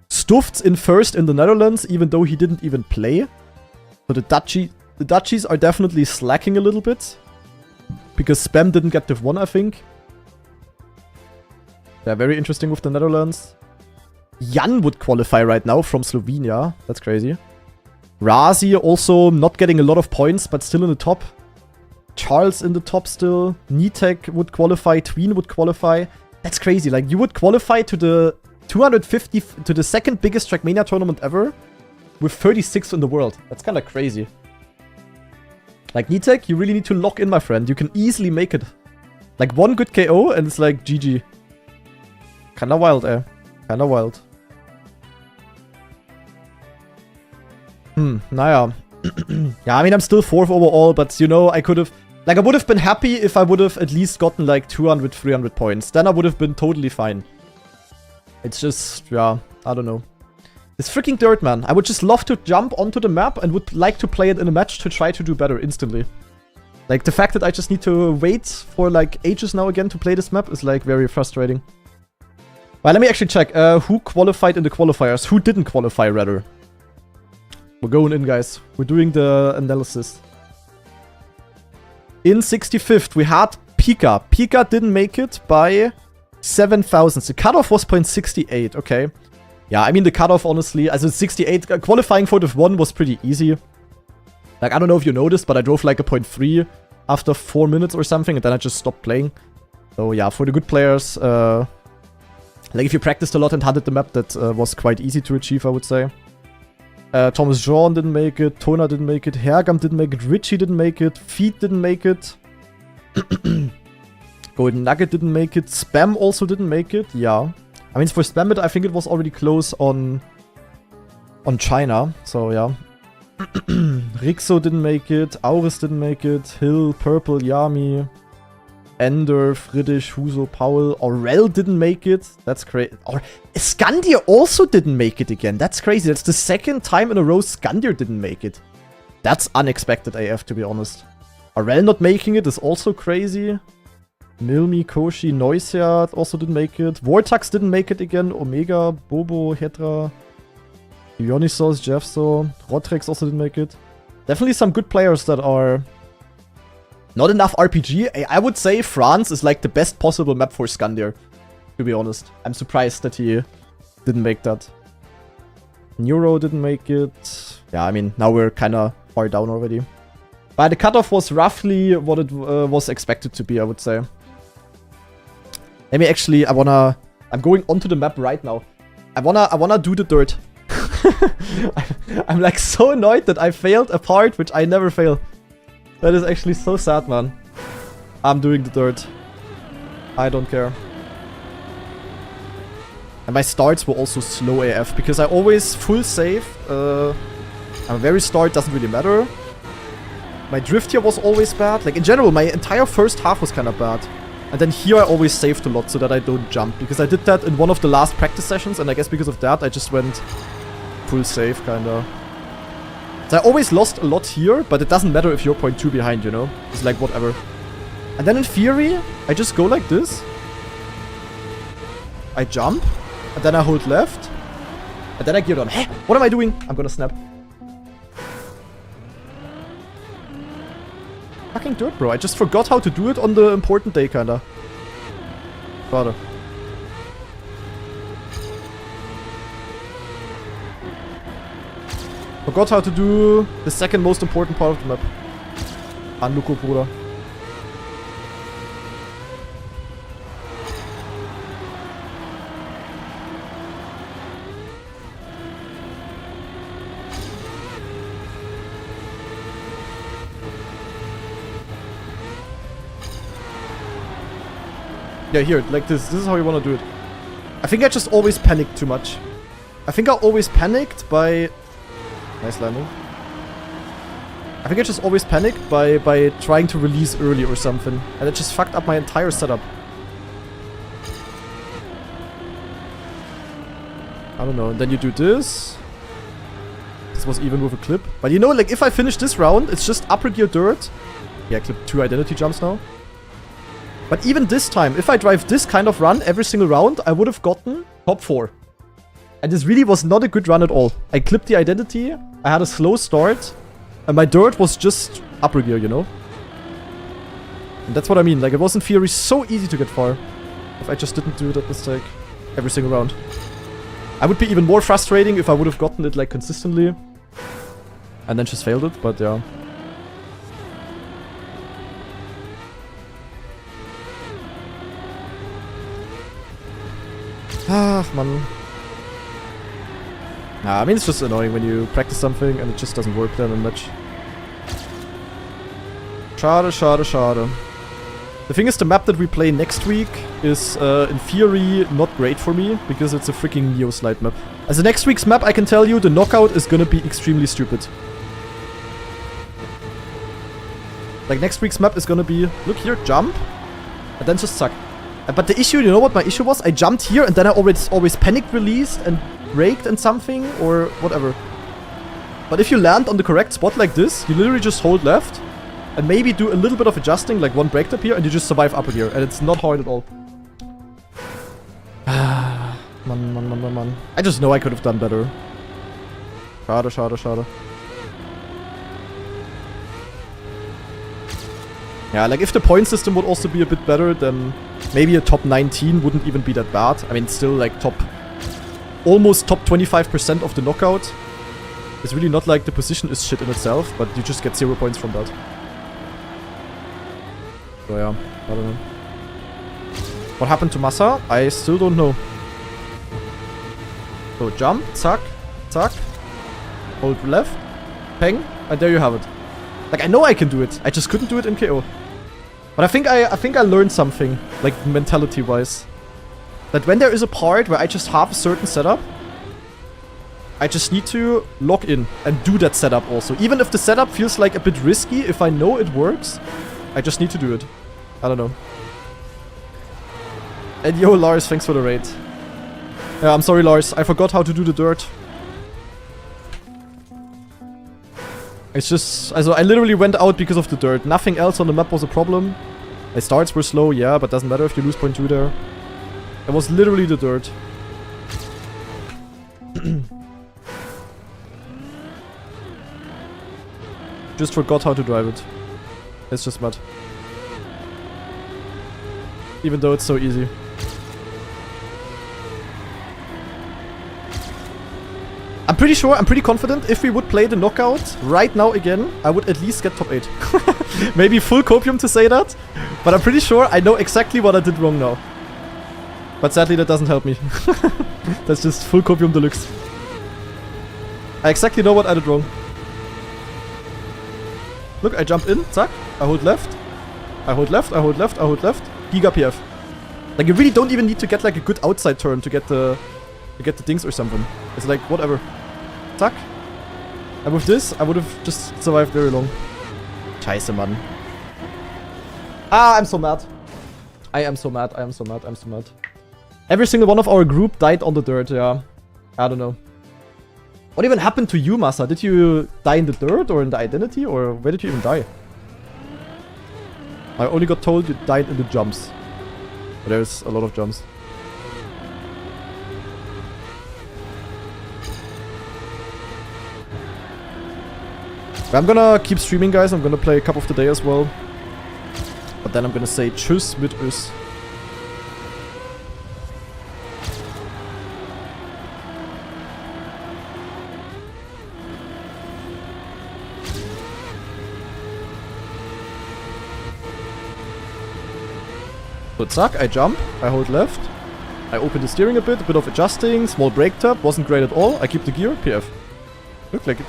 Speaker 1: Stuft's in first in the Netherlands, even though he didn't even play. So the Dutchies are definitely slacking a little bit. Because Spam didn't get Div 1, I think. Yeah, very interesting with the Netherlands. Jan would qualify right now from Slovenia. That's crazy. Razi also not getting a lot of points, but still in the top. Charles in the top still. Nitek would qualify. Tween would qualify. That's crazy. Like, you would qualify to the 250... to the second biggest Trackmania tournament ever with 36 in the world. That's kind of crazy. Like, Nitek, you really need to lock in, my friend. You can easily make it. Like, one good KO and it's like GG. Kinda wild, eh? Kinda wild. Naja. Yeah, I mean, I'm still 4th overall, but, you know, I could have... Like, I would have been happy if I would have at least gotten, like, 200, 300 points. Then I would have been totally fine. It's just, yeah, I don't know. It's freaking dirt, man. I would just love to jump onto the map and would like to play it in a match to try to do better instantly. Like, the fact that I just need to wait for, like, ages now again to play this map is, like, very frustrating. Well, let me actually check. Who qualified in the qualifiers? Who didn't qualify, rather? We're going in, guys. We're doing the analysis. In 65th, we had Pika. Pika didn't make it by 7,000. The cutoff was 0.68. Okay. Yeah, I mean, the cutoff, honestly, as a 68, qualifying for Div 1 was pretty easy. Like, I don't know if you noticed, but I drove like a 0.3 after 4 minutes or something, and then I just stopped playing. So, yeah, for the good players, like, if you practiced a lot and hunted the map, that was quite easy to achieve, I would say. Thomas Jean didn't make it. Tona didn't make it. Hergam didn't make it. Richie didn't make it. Feet didn't make it. Golden Nugget didn't make it. Spam also didn't make it. Yeah. I mean, for Spam, I think it was already close on China. So, yeah. Rixo didn't make it. Auris didn't make it. Hill, Purple, Yami. Ender, Friedrich, Huso, Paul. Aurel didn't make it. That's crazy. Skandir also didn't make it again. That's crazy. That's the second time in a row Skandir didn't make it. That's unexpected AF, to be honest. Aurel not making it is also crazy. Milmi, Koshi, Neusjard also didn't make it. Vortax didn't make it again. Omega, Bobo, Hedra, Dionysos, Jeffso. Rotrex also didn't make it. Definitely some good players that are... not enough RPG. I would say France is like the best possible map for Skandir, to be honest. I'm surprised that he didn't make that. Neuro didn't make it. Yeah, I mean, now we're kind of far down already. But the cutoff was roughly what it was expected to be, I would say. Let me actually, I'm going onto the map right now. I wanna do the dirt. I'm like so annoyed that I failed a part which I never fail. That is actually so sad, man. I'm doing the dirt. I don't care. And my starts were also slow AF, because I always full save. My very start doesn't really matter. My drift here was always bad. Like, in general, my entire first half was kind of bad. And then here I always saved a lot so that I don't jump. Because I did that in one of the last practice sessions, and I guess because of that, I just went full save, kinda. So I always lost a lot here, but it doesn't matter if you're 0.2 behind, you know? It's like, whatever. And then in theory, I just go like this. I jump, and then I hold left. And then I gear down. Hey, what am I doing? I'm gonna snap. Fucking dirt, bro. I just forgot how to do it on the important day, kinda. Schade. Forgot how to do the second most important part of the map. Anluko, Bruder. Yeah, here, like this. This is how you want to do it. I think I just always panicked too much. I think I always panicked by... Nice landing. I think I just always panicked by trying to release early or something. And it just fucked up my entire setup. I don't know. And then you do this. This was even with a clip. But you know, like if I finish this round, it's just upper gear dirt. Yeah, I clipped 2 identity jumps now. But even this time, if I drive this kind of run every single round, I would have gotten top 4. And this really was not a good run at all. I clipped the identity, I had a slow start, and my dirt was just upper gear, you know? And that's what I mean, like it was in theory so easy to get far. If I just didn't do that mistake every single round. I would be even more frustrating if I would have gotten it like consistently. And then just failed it, but yeah. Ah, man. Nah, I mean, it's just annoying when you practice something and it just doesn't work then much. Schade, schade, schade. The thing is, the map that we play next week is, in theory, not great for me, because it's a freaking Neo slide map. As the next week's map, I can tell you, the knockout is gonna be extremely stupid. Like, next week's map is gonna be, look here, jump, and then just suck. But the issue, you know what my issue was? I jumped here and then I always panic released and braked and something or whatever. But if you land on the correct spot like this, you literally just hold left and maybe do a little bit of adjusting, like one brake tap here, and you just survive upper gear. And it's not hard at all. Man. I just know I could have done better. Schade, schade, schade. Yeah, like if the point system would also be a bit better, then maybe a top 19 wouldn't even be that bad. I mean, still like almost top 25% of the knockout. It's really not like the position is shit in itself, but you just get 0 points from that. So yeah, I don't know. What happened to Massa? I still don't know. So jump, zack, zack, hold left, peng, and there you have it. Like I know I can do it, I just couldn't do it in KO. But I think I learned something, like mentality-wise. That when there is a part where I just have a certain setup, I just need to lock in and do that setup also. Even if the setup feels like a bit risky, if I know it works, I just need to do it. I don't know. And yo, Lars, thanks for the raid. Yeah, I'm sorry, Lars, I forgot how to do the dirt. It's just, also I literally went out because of the dirt. Nothing else on the map was a problem. My starts were slow, yeah, but doesn't matter if you lose 0.2 there. It was literally the dirt. Just forgot how to drive it. It's just mad. Even though it's so easy. I'm pretty sure, I'm pretty confident if we would play the knockout right now again, I would at least get top 8. Maybe full copium to say that, but I'm pretty sure I know exactly what I did wrong now. But sadly that doesn't help me. That's just full copium deluxe. I exactly know what I did wrong. Look, I jump in, zack, I hold left, I hold left, I hold left, I hold left, Giga PF. Like you really don't even need to get like a good outside turn to get the things or something. It's like, whatever. Zack. And with this, I would have just survived very long. Scheiße, Mann. Ah, I'm so mad. I am so mad, I am so mad, I'm so mad. Every single one of our group died on the dirt, yeah. I don't know. What even happened to you, Masa? Did you die in the dirt or in the identity? Or where did you even die? I only got told you died in the jumps. But there's a lot of jumps. I'm gonna keep streaming, guys. I'm gonna play a Cup of the Day as well. But then I'm gonna say tschüss mit Ös. So zack, I jump, I hold left, I open the steering a bit of adjusting, small brake tap, wasn't great at all, I keep the gear, PF. Looked like it.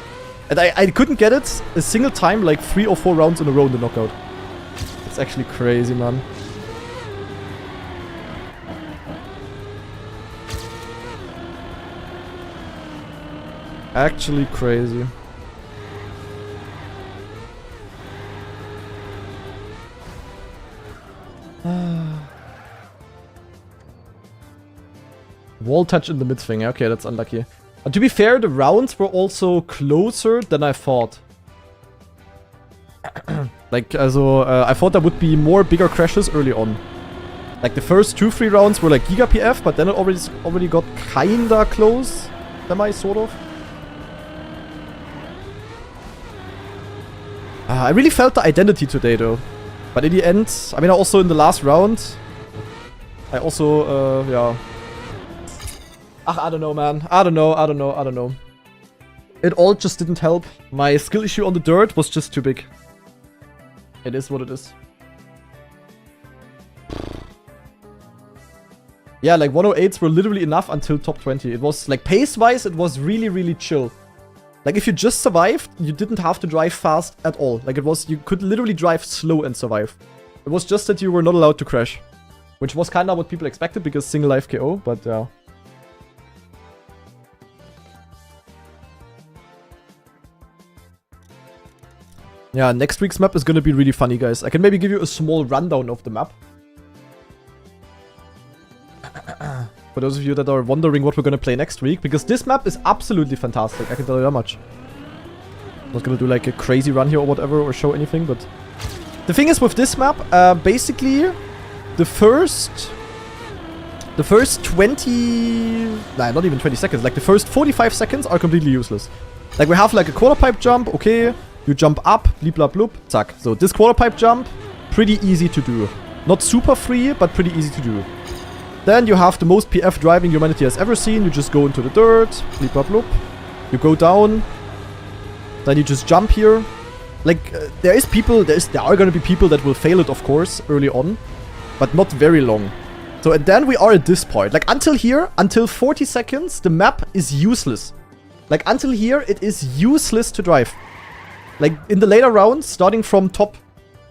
Speaker 1: And I couldn't get it a single time, like 3 or 4 rounds in a row in the knockout. It's actually crazy, man. Actually crazy. Wall touch in the mid thing. Okay, that's unlucky. To be fair, the rounds were also closer than I thought. Like, also, I thought there would be more bigger crashes early on. Like, the first 2-3 rounds were like Giga PF, but then it already got kinda close. Sort of. I really felt the identity today, though. But in the end, I mean, also in the last round, I also, yeah. I don't know, man. I don't know. It all just didn't help. My skill issue on the dirt was just too big. It is what it is. Yeah, like 108s were literally enough until top 20. It was, like, pace-wise, it was really, really chill. Like, if you just survived, you didn't have to drive fast at all. Like, it was, you could literally drive slow and survive. It was just that you were not allowed to crash. Which was kind of what people expected, because single life KO, but yeah. Yeah, next week's map is gonna be really funny, guys. I can maybe give you a small rundown of the map. For those of you that are wondering what we're gonna play next week, because this map is absolutely fantastic, I can tell you that much. I'm not gonna do like a crazy run here or whatever, or show anything, but... The thing is with this map, basically, the first 20... Nah, not even 20 seconds, like the first 45 seconds are completely useless. Like, we have like a quarter pipe jump, okay, you jump up, bleep blah bloop, zack. So this quarter pipe jump, pretty easy to do. Not super free, but pretty easy to do. Then you have the most PF driving humanity has ever seen. You just go into the dirt, bleep blah bloop. You go down. Then you just jump here. Like, there are gonna be people that will fail it, of course, early on. But not very long. So, and then we are at this point. Like, until here, until 40 seconds, the map is useless. Like, until here, it is useless to drive. Like, in the later rounds, starting from top,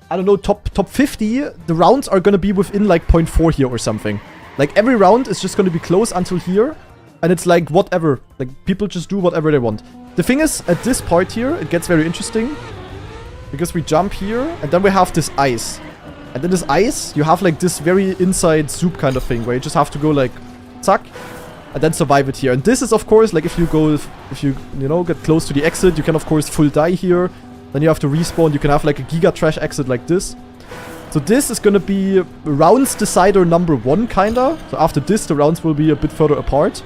Speaker 1: I don't know, top 50, the rounds are gonna be within, like, 0.4 here or something. Like, every round is just gonna be close until here, and it's like, whatever. Like, people just do whatever they want. The thing is, at this part here, it gets very interesting, because we jump here, and then we have this ice. And then this ice, you have, like, this very inside soup kind of thing, where you just have to go, like, zack, and then survive it here. And this is, of course, like, if you know, get close to the exit, you can, of course, full die here. Then you have to respawn. You can have, like, a giga trash exit like this. So this is gonna be rounds decider number 1, kinda. So after this, the rounds will be a bit further apart.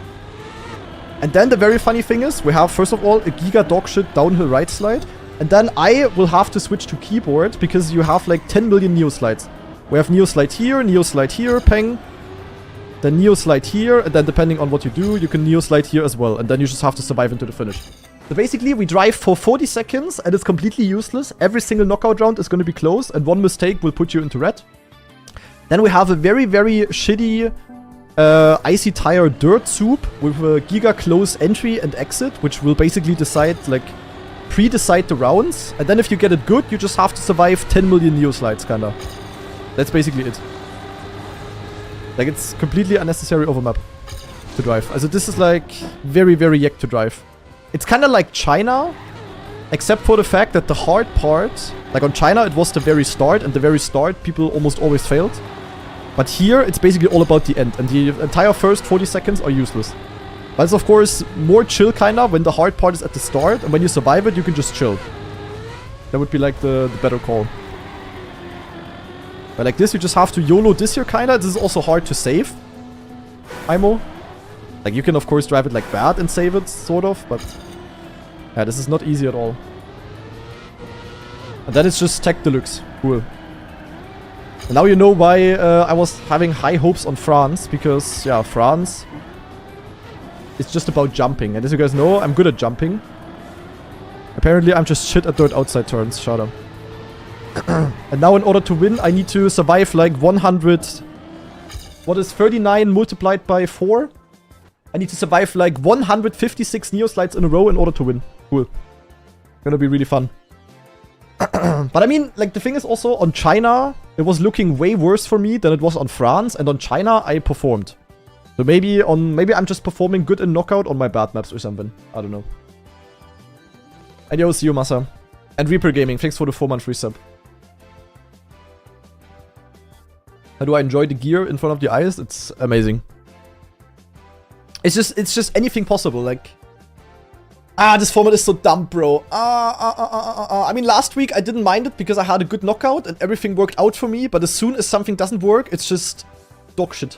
Speaker 1: And then the very funny thing is, we have, first of all, a giga dogshit downhill right slide. And then I will have to switch to keyboard, because you have, like, 10 million neo slides. We have neo slide here, peng. Then neo slide here, and then depending on what you do, you can neo slide here as well. And then you just have to survive into the finish. So basically, we drive for 40 seconds, and it's completely useless. Every single knockout round is going to be close, and one mistake will put you into red. Then we have a very, very shitty icy tire dirt soup with a giga close entry and exit, which will basically decide, like, pre-decide the rounds. And then if you get it good, you just have to survive 10 million neo slides, kinda. That's basically it. Like, it's completely unnecessary overmap to drive. Also, this is, like, very, very yak to drive. It's kind of like China, except for the fact that the hard part... Like, on China, it was the very start, and the very start, people almost always failed. But here, it's basically all about the end, and the entire first 40 seconds are useless. But it's, of course, more chill, kind of, when the hard part is at the start, and when you survive it, you can just chill. That would be, like, the better call. But like this, you just have to YOLO this here, kinda. This is also hard to save. IMO. Like, you can, of course, drive it like bad and save it, sort of, but... Yeah, this is not easy at all. And then it's just tech deluxe. Cool. And now you know why I was having high hopes on France, because, yeah, France... It's just about jumping. And as you guys know, I'm good at jumping. Apparently, I'm just shit at dirt outside turns. Shut up. And now in order to win, I need to survive like 100... What is 39 multiplied by 4? I need to survive like 156 neo slides in a row in order to win. Cool. Gonna be really fun. But I mean, like, the thing is also, on China, it was looking way worse for me than it was on France. And on China, I performed. So maybe I'm just performing good in knockout on my bad maps or something. I don't know. And yo, see you, Masa. And Reaper Gaming, thanks for the 4-month resub. How do I enjoy the gear in front of the eyes? It's amazing. It's just anything possible, like... this format is so dumb, bro. I mean, last week I didn't mind it because I had a good knockout and everything worked out for me, but as soon as something doesn't work, it's just dog shit.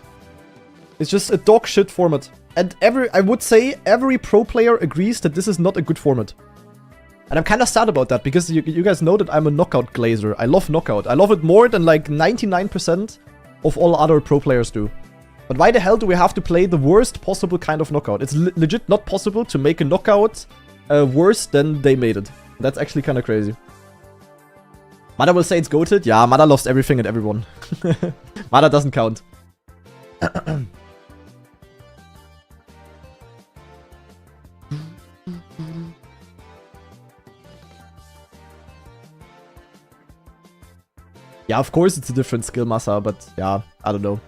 Speaker 1: It's just a dog shit format. And I would say every pro player agrees that this is not a good format. And I'm kind of sad about that, because you guys know that I'm a knockout glazer. I love knockout. I love it more than like 99% of all other pro players do. But why the hell do we have to play the worst possible kind of knockout? It's legit not possible to make a knockout worse than they made it. That's actually kind of crazy. Mada will say it's goated. Yeah, Mada lost everything and everyone. Mada doesn't count. Yeah, of course it's a different skill, Masa, but yeah, I don't know.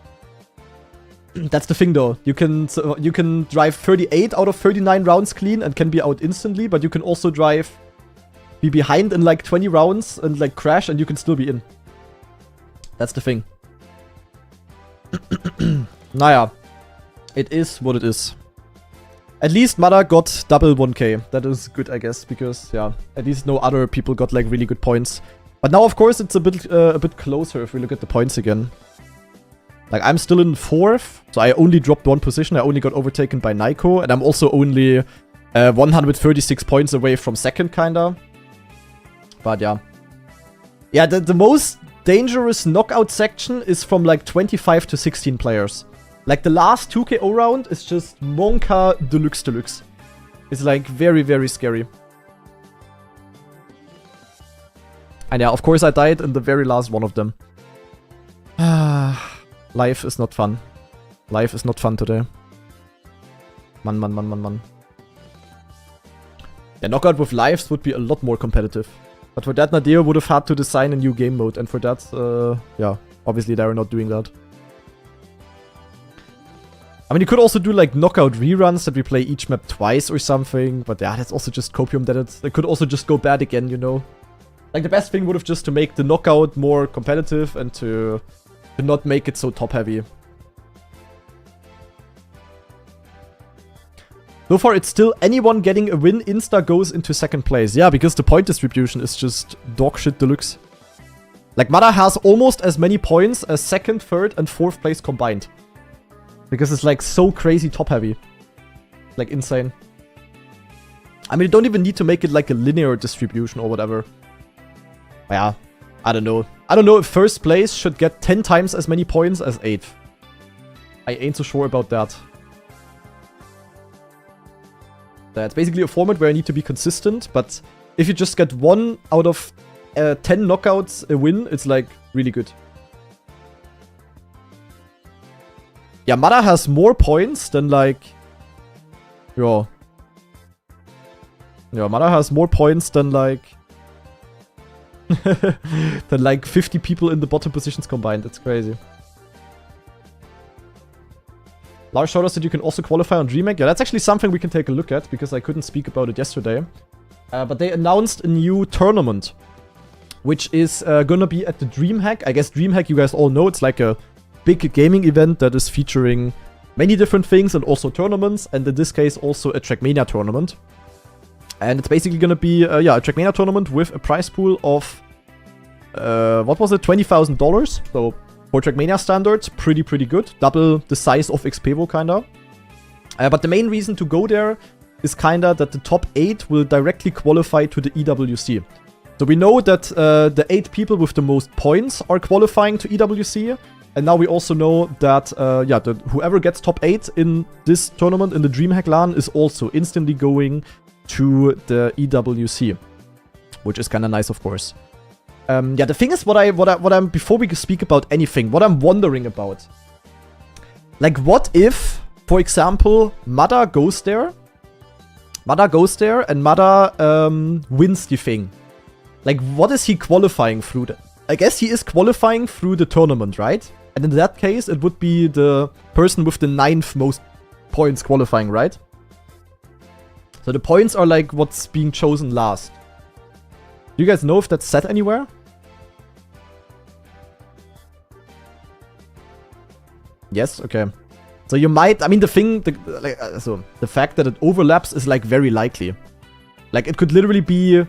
Speaker 1: That's the thing though. You can drive 38 out of 39 rounds clean and can be out instantly, but you can also be behind in like 20 rounds and like crash and you can still be in. That's the thing. Naja. It is what it is. At least Mada got double 1k. That is good, I guess, because yeah, at least no other people got like really good points. But now, of course, it's a bit closer if we look at the points again. Like, I'm still in 4th, so I only dropped 1 position. I only got overtaken by Naiko, and I'm also only 136 points away from 2nd, kinda. But yeah. Yeah, the most dangerous knockout section is from like 25 to 16 players. Like, the last 2KO round is just Monka Deluxe. It's like very, very scary. And yeah, of course I died in the very last one of them. Life is not fun. Life is not fun today. Man. Yeah, knockout with lives would be a lot more competitive. But for that, Nadir would have had to design a new game mode. And for that, yeah, obviously they're not doing that. I mean, you could also do like knockout reruns that we play each map twice or something. But yeah, that's also just copium that it could also just go bad again, you know. Like, the best thing would have just to make the knockout more competitive and to not make it so top-heavy. So far, it's still anyone getting a win insta goes into 2nd place. Yeah, because the point distribution is just dog shit deluxe. Like, Mada has almost as many points as 2nd, 3rd, and 4th place combined. Because it's, like, so crazy top-heavy. Like, insane. I mean, you don't even need to make it, like, a linear distribution or whatever. Yeah, I don't know. I don't know if 1st place should get 10 times as many points as 8th. I ain't so sure about that. That's basically a format where I need to be consistent, but if you just get 1 out of 10 knockouts a win, it's like really good. Yeah, Mada has more points than like... Yeah. Yeah, Mada has more points than like... than like 50 people in the bottom positions combined. That's crazy. Lars showed us that you can also qualify on DreamHack. Yeah, that's actually something we can take a look at, because I couldn't speak about it yesterday. But they announced a new tournament, which is gonna be at the DreamHack. I guess DreamHack, you guys all know, it's like a big gaming event that is featuring many different things and also tournaments, and in this case also a trackmania tournament. And it's basically gonna be yeah, a trackmania tournament with a prize pool of what was it, $20,000. So for trackmania standards, pretty good. Double the size of XPevo kinda. But the main reason to go there is kinda that the top 8 will directly qualify to the EWC. So we know that the 8 people with the most points are qualifying to EWC. And now we also know that yeah, whoever gets top 8 in this tournament in the DreamHack LAN is also instantly going to the EWC, which is kind of nice, of course. Yeah, the thing is, what I'm before we speak about anything, what I'm wondering about, like, what if, for example, Mada goes there, and Mada wins the thing. Like, what is he qualifying through? I guess he is qualifying through the tournament, right? And in that case, it would be the person with the 9th most points qualifying, right? So the points are like what's being chosen last. Do you guys know if that's set anywhere? Yes, okay. So you might, I mean, the fact that it overlaps is like very likely. Like it could literally be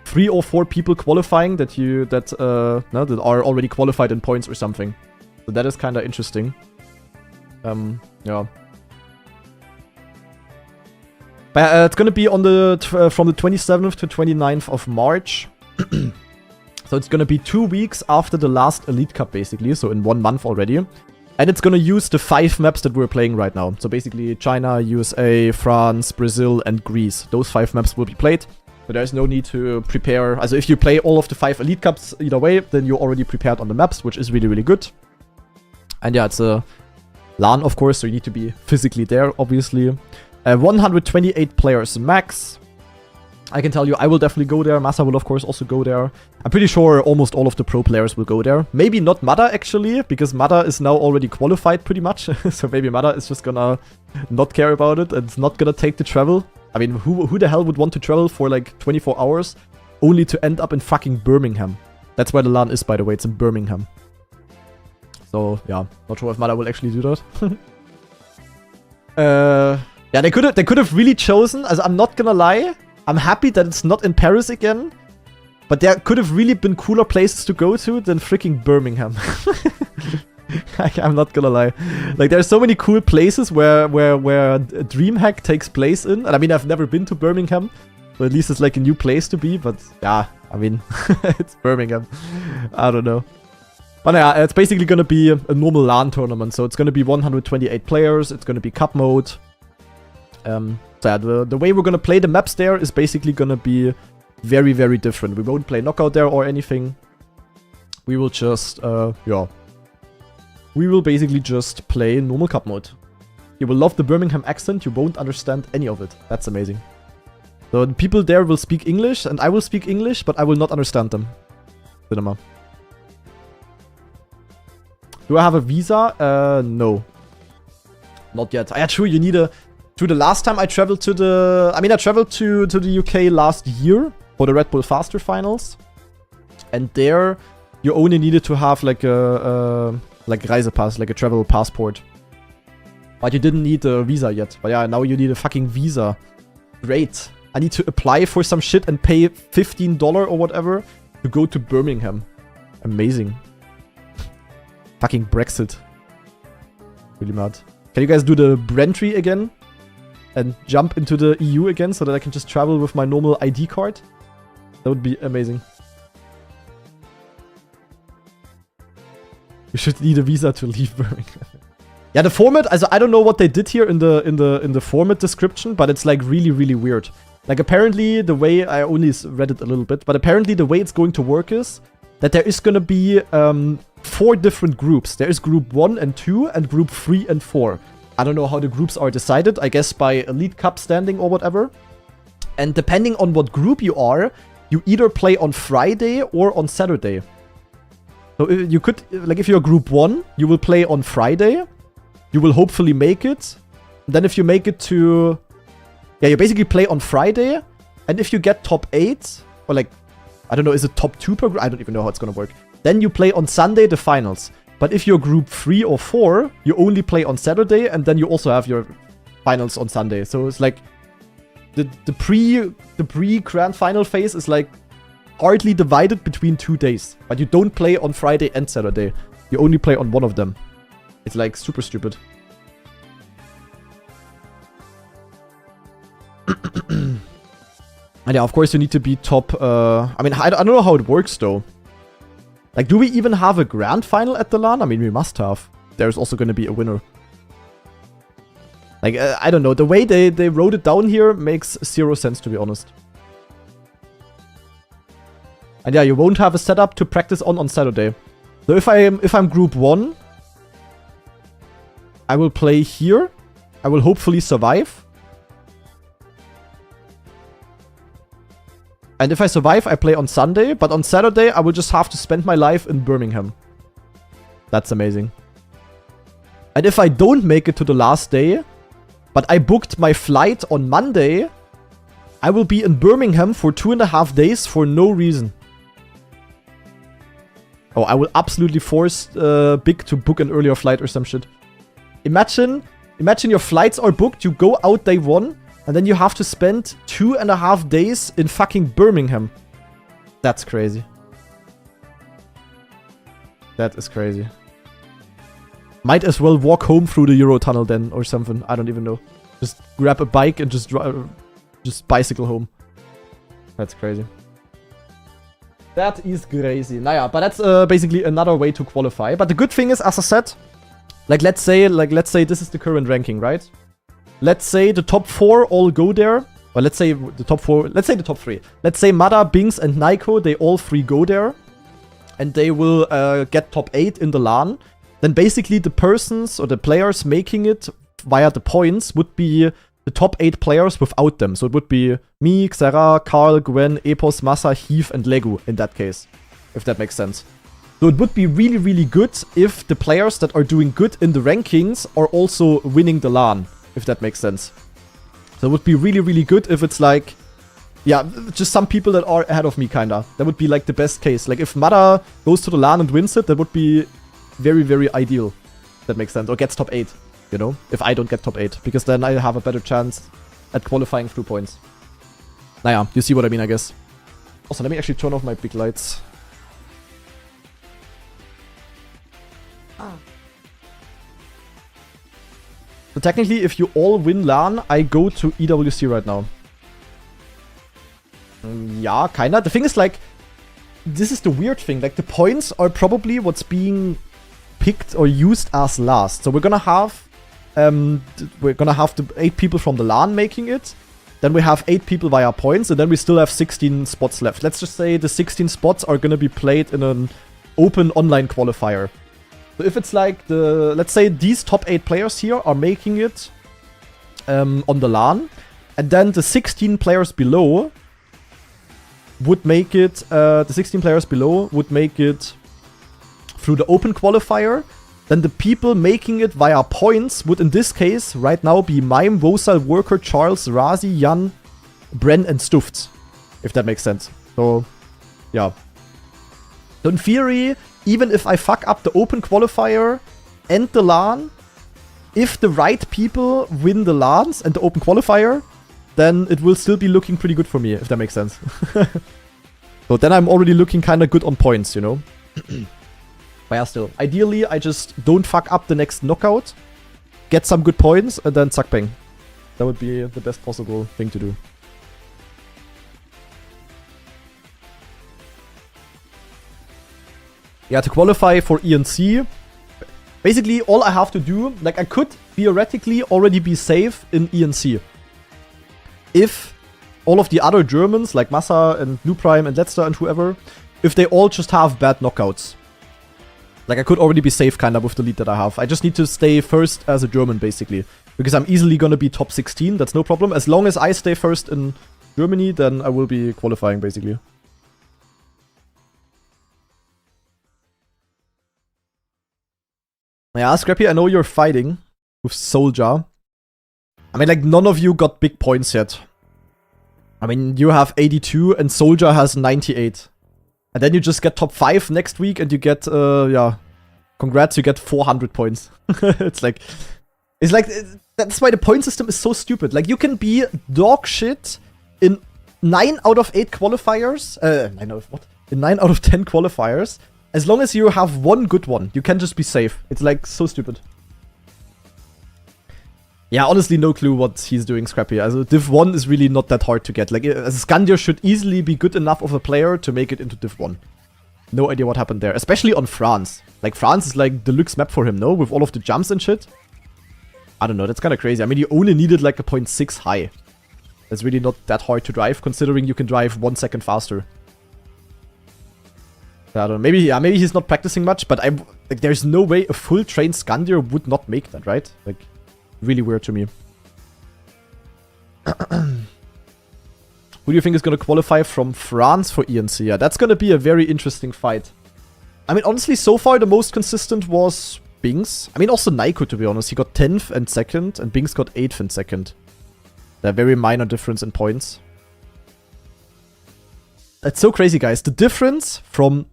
Speaker 1: 3 or 4 people qualifying that are already qualified in points or something. So that is kind of interesting. Yeah. But it's gonna be on from the 27th to 29th of March. So it's gonna be 2 weeks after the last Elite Cup, basically. So in 1 month already. And it's gonna use the 5 maps that we're playing right now. So basically China, USA, France, Brazil, and Greece. Those 5 maps will be played. So there's no need to prepare. Also if you play all of the 5 Elite Cups either way, then you're already prepared on the maps, which is really, really good. And yeah, it's a LAN, of course, so you need to be physically there, obviously. 128 players max. I can tell you, I will definitely go there. Massa will, of course, also go there. I'm pretty sure almost all of the pro players will go there. Maybe not Mada, actually, because Mada is now already qualified, pretty much. So maybe Mada is just gonna not care about it and it's not gonna take the travel. I mean, who the hell would want to travel for, like, 24 hours only to end up in fucking Birmingham? That's where the LAN is, by the way. It's in Birmingham. So, yeah. Not sure if Mada will actually do that. Yeah, they could have really chosen, as I'm not gonna lie, I'm happy that it's not in Paris again, but there could have really been cooler places to go to than freaking Birmingham. I'm not gonna lie. Like, there's so many cool places where DreamHack takes place in, and I mean, I've never been to Birmingham, so at least it's like a new place to be, but yeah, I mean, it's Birmingham. I don't know. But yeah, it's basically gonna be a normal LAN tournament, so it's gonna be 128 players, it's gonna be cup mode. So yeah, the way we're gonna play the maps there is basically gonna be very, very different. We won't play knockout there or anything. We will just, yeah. We will basically just play normal cup mode. You will love the Birmingham accent, you won't understand any of it. That's amazing. So the people there will speak English, and I will speak English, but I will not understand them. Cinema. Do I have a visa? No. Not yet. Yeah, true, you need a... The last time I traveled to the... I mean, I traveled to the UK last year for the Red Bull Faster Finals. And there, you only needed to have like a Reisepass, like a travel passport. But you didn't need a visa yet. But yeah, now you need a fucking visa. Great. I need to apply for some shit and pay $15 or whatever to go to Birmingham. Amazing. Fucking Brexit. Really mad. Can you guys do the Brentry again? And jump into the EU again so that I can just travel with my normal ID card? That would be amazing. You should need a visa to leave Birmingham. Yeah, the format, also I don't know what they did here in the format description, but it's like really, really weird. Like apparently the way, I only read it a little bit, but apparently the way it's going to work is that there is going to be 4 different groups. There is group 1 and 2 and group 3 and 4. I don't know how the groups are decided, I guess by Elite Cup standing or whatever. And depending on what group you are, you either play on Friday or on Saturday. So you could, like if you're group 1, you will play on Friday. You will hopefully make it. And then if you make it to... Yeah, you basically play on Friday. And if you get top 8, or like, I don't know, is it top 2 per group? I don't even know how it's gonna work. Then you play on Sunday the finals. But if you're group 3 or 4, you only play on Saturday, and then you also have your finals on Sunday. So it's like the pre-grand final phase is like hardly divided between 2 days. But you don't play on Friday and Saturday. You only play on one of them. It's like super stupid. And yeah, of course you need to be top. I mean, I don't know how it works though. Like, do we even have a grand final at the LAN? I mean, we must have. There's also going to be a winner. Like, I don't know. The way they wrote it down here makes 0 sense, to be honest. And yeah, you won't have a setup to practice on Saturday. So if I'm group 1, I will play here. I will hopefully survive. And if I survive, I play on Sunday. But on Saturday, I will just have to spend my life in Birmingham. That's amazing. And if I don't make it to the last day, but I booked my flight on Monday, I will be in Birmingham for 2.5 days for no reason. Oh, I will absolutely force Big to book an earlier flight or some shit. Imagine your flights are booked, you go out day 1, and then you have to spend 2.5 days in fucking Birmingham. That's crazy. That is crazy. Might as well walk home through the Eurotunnel then, or something. I don't even know. Just grab a bike and just bicycle home. That's crazy. That is crazy. Naja, but that's basically another way to qualify. But the good thing is, as I said, let's say this is the current ranking, right? Let's say the top 4 all go there. Or let's say the top 4, let's say the top 3. Let's say Mada, Binks, and Naiko, they all 3 go there. And they will get top 8 in the LAN. Then basically the persons or the players making it via the points would be the top 8 players without them. So it would be me, Xera, Karl, Gwen, Epos, Massa, Heath, and Legu in that case. If that makes sense. So it would be really, really good if the players that are doing good in the rankings are also winning the LAN. If that makes sense. So it would be really, really good if it's like... Yeah, just some people that are ahead of me, kinda. That would be like the best case. Like if Mada goes to the LAN and wins it, that would be very, very ideal. If that makes sense. Or gets top 8, you know? If I don't get top 8. Because then I have a better chance at qualifying through points. Naja, you see what I mean, I guess. Also, let me actually turn off my big lights. So technically, if you all win LAN, I go to EWC right now. Yeah, kinda. The thing is, like, this is the weird thing. Like, the points are probably what's being picked or used as last. So we're gonna have the 8 people from the LAN making it. Then we have 8 people via points, and then we still have 16 spots left. Let's just say the 16 spots are gonna be played in an open online qualifier. So if it's like let's say these top 8 players here are making it on the LAN, and then the 16 players below would make it, through the open qualifier, then the people making it via points would in this case right now be Mime, Vosal, Worker, Charles, Razi, Jan, Bren, and Stuft. If that makes sense. So, yeah. So in theory, even if I fuck up the open qualifier and the LAN, if the right people win the LANs and the open qualifier, then it will still be looking pretty good for me, if that makes sense. So then I'm already looking kind of good on points, you know? But yeah, still. Ideally, I just don't fuck up the next knockout, get some good points, and then suck bang. That would be the best possible thing to do. Yeah, to qualify for ENC, basically all I have to do, like I could theoretically already be safe in ENC. If all of the other Germans, like Massa and Blue Prime and Letzter and whoever, if they all just have bad knockouts. Like I could already be safe kind of with the lead that I have. I just need to stay first as a German basically. Because I'm easily gonna be top 16, that's no problem. As long as I stay first in Germany, then I will be qualifying basically. Yeah, Scrappy, I know you're fighting with Soldier. I mean, like, none of you got big points yet. I mean, you have 82 and Soldier has 98. And then you just get top 5 next week and you get, yeah, congrats, you get 400 points. It's like, that's why the point system is so stupid. Like, you can be dog shit in 9 out of 8 qualifiers. In 9 out of 10 qualifiers. As long as you have one good one, you can just be safe. It's like so stupid. Yeah, honestly, no clue what he's doing, Scrappy. Also, Div 1 is really not that hard to get. Like, Scandia should easily be good enough of a player to make it into Div 1. No idea what happened there. Especially on France. Like, France is like deluxe map for him, no? With all of the jumps and shit. I don't know, that's kind of crazy. I mean, you only needed like a 0.6 high. That's really not that hard to drive, considering you can drive 1 second faster. I don't know. Maybe he's not practicing much, but like, there's no way a full trained Scandier would not make that, right? Like, really weird to me. Who do you think is going to qualify from France for ENC? Yeah, that's going to be a very interesting fight. I mean, honestly, so far the most consistent was Binks. I mean, also Naiko, to be honest. He got 10th and 2nd, and Binks got 8th and 2nd. A very minor difference in points. It's so crazy, guys. The difference from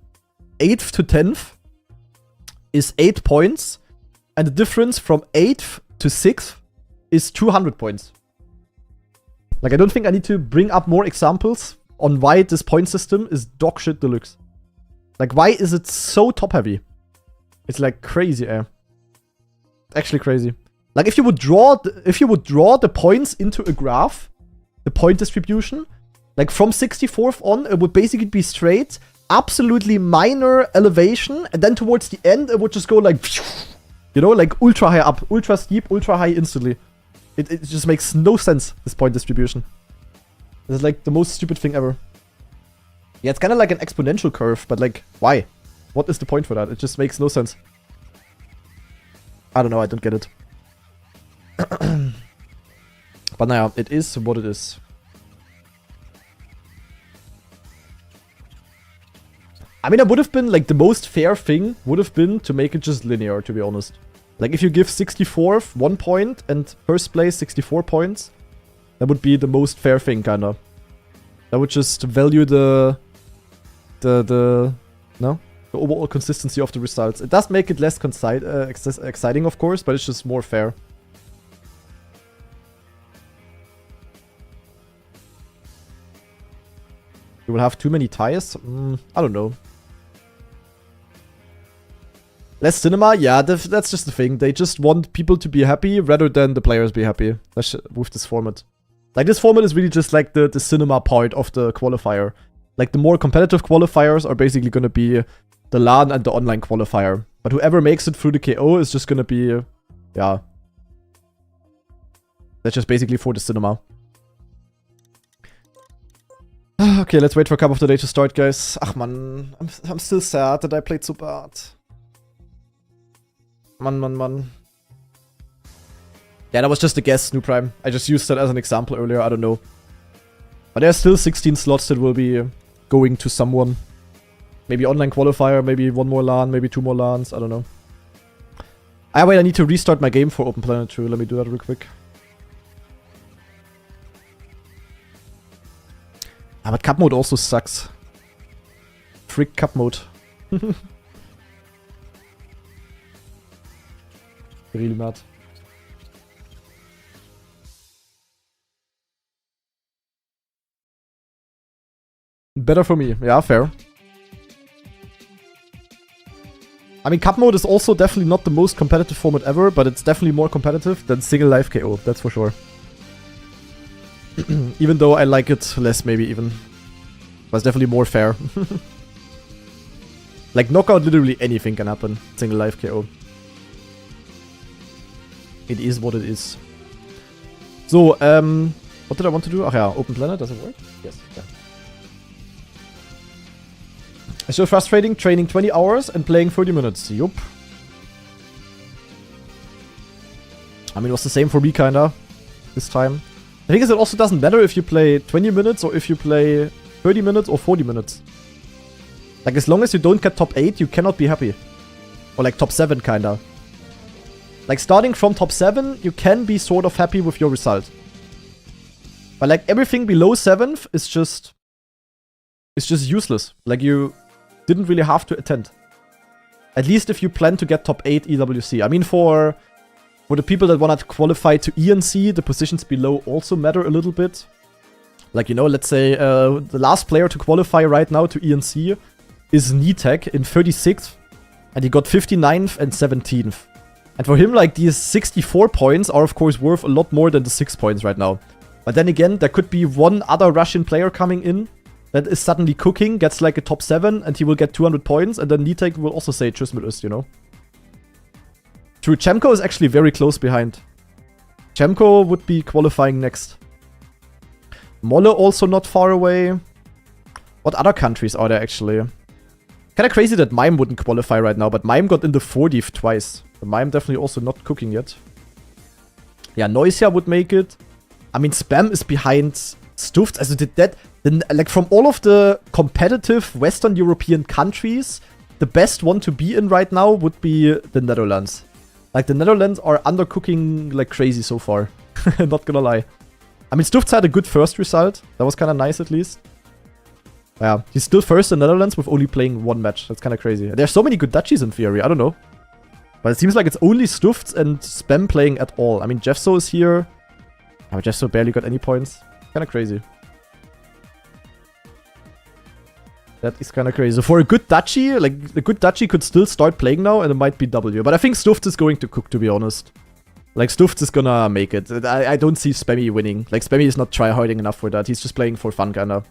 Speaker 1: 8th to 10th is 8 points. And the difference from 8th to 6th is 200 points. Like, I don't think I need to bring up more examples on why this point system is dog shit deluxe. Like, why is it so top heavy? It's like crazy, actually crazy. Like, if you would draw the points into a graph, the point distribution, like from 64th on, it would basically be straight, absolutely minor elevation, and then towards the end, it would just go like, you know, like ultra high up, ultra steep, ultra high instantly. It just makes no sense, this point distribution. This is like the most stupid thing ever. Yeah, it's kind of like an exponential curve, but like, why? What is the point for that? It just makes no sense. I don't know, I don't get it. But naja, it is what it is. I mean, it would have been, like, the most fair thing would have been to make it just linear, to be honest. Like, if you give 64th 1 point and first place 64 points, that would be the most fair thing, kinda. That would just value the overall consistency of the results. It does make it less exciting, of course, but it's just more fair. You will have too many ties? I don't know. Less cinema? Yeah, that's just the thing. They just want people to be happy rather than the players be happy. That's with this format. Like, this format is really just like the cinema part of the qualifier. Like, the more competitive qualifiers are basically gonna be the LAN and the online qualifier. But whoever makes it through the KO is just gonna be... yeah. That's just basically for the cinema. Okay, let's wait for Cup of the Day to start, guys. Ach man, I'm still sad that I played so bad. Man. Yeah, that was just a guess, New Prime. I just used that as an example earlier, I don't know. But there's still 16 slots that will be going to someone. Maybe online qualifier, maybe one more LAN, maybe 2 more LANs, I don't know. Ah, wait, I need to restart my game for Open Planet 2. Let me do that real quick. Ah, but Cup mode also sucks. Frick Cup mode. Really mad. Better for me. Yeah, fair. I mean, Cup mode is also definitely not the most competitive format ever, but it's definitely more competitive than single life KO, that's for sure. Even though I like it less, maybe even. But it's definitely more fair. Like, knockout, literally anything can happen. Single life KO. It is what it is. So, what did I want to do? Ach yeah, Open Planet, does it work? Yes, yeah. It's so frustrating training 20 hours and playing 30 minutes. Yup. I mean, it was the same for me, kinda, this time. The thing is, it also doesn't matter if you play 20 minutes or if you play 30 minutes or 40 minutes. Like, as long as you don't get top 8, you cannot be happy. Or like top 7, kinda. Like, starting from top 7, you can be sort of happy with your result. But like, everything below 7th is just... it's just useless. Like, you didn't really have to attend. At least if you plan to get top 8 EWC. I mean, for the people that want to qualify to ENC, the positions below also matter a little bit. Like, you know, let's say the last player to qualify right now to ENC is DreamHack in 36th. And he got 59th and 17th. And for him, like, these 64 points are, of course, worth a lot more than the 6 points right now. But then again, there could be one other Russian player coming in that is suddenly cooking, gets like a top 7, and he will get 200 points, and then DreamHack will also say tschüss mit us, you know? True, Chemko is actually very close behind. Chemko would be qualifying next. Molle also not far away. What other countries are there, actually? Kinda crazy that Mime wouldn't qualify right now, but Mime got in the 40th twice. So Mime definitely also not cooking yet. Yeah, Noisia would make it. I mean, Spam is behind Stuft. Also, did that... then, like, from all of the competitive Western European countries, the best one to be in right now would be the Netherlands. Like, the Netherlands are undercooking like crazy so far. Not gonna lie. I mean, Stuft had a good first result. That was kind of nice, at least. Yeah, he's still first in Netherlands with only playing 1 match. That's kind of crazy. There's so many good Dutchies in theory. I don't know. But it seems like it's only Stufts and Spam playing at all. I mean, Jeffso is here. Oh, Jeffso barely got any points. Kind of crazy. That is kind of crazy. So for a good Dutchie, like, the good Dutchie could still start playing now and it might be W. But I think Stufts is going to cook, to be honest. Like, Stufts is gonna make it. I don't see Spammy winning. Like, Spammy is not try-harding enough for that. He's just playing for fun, kinda.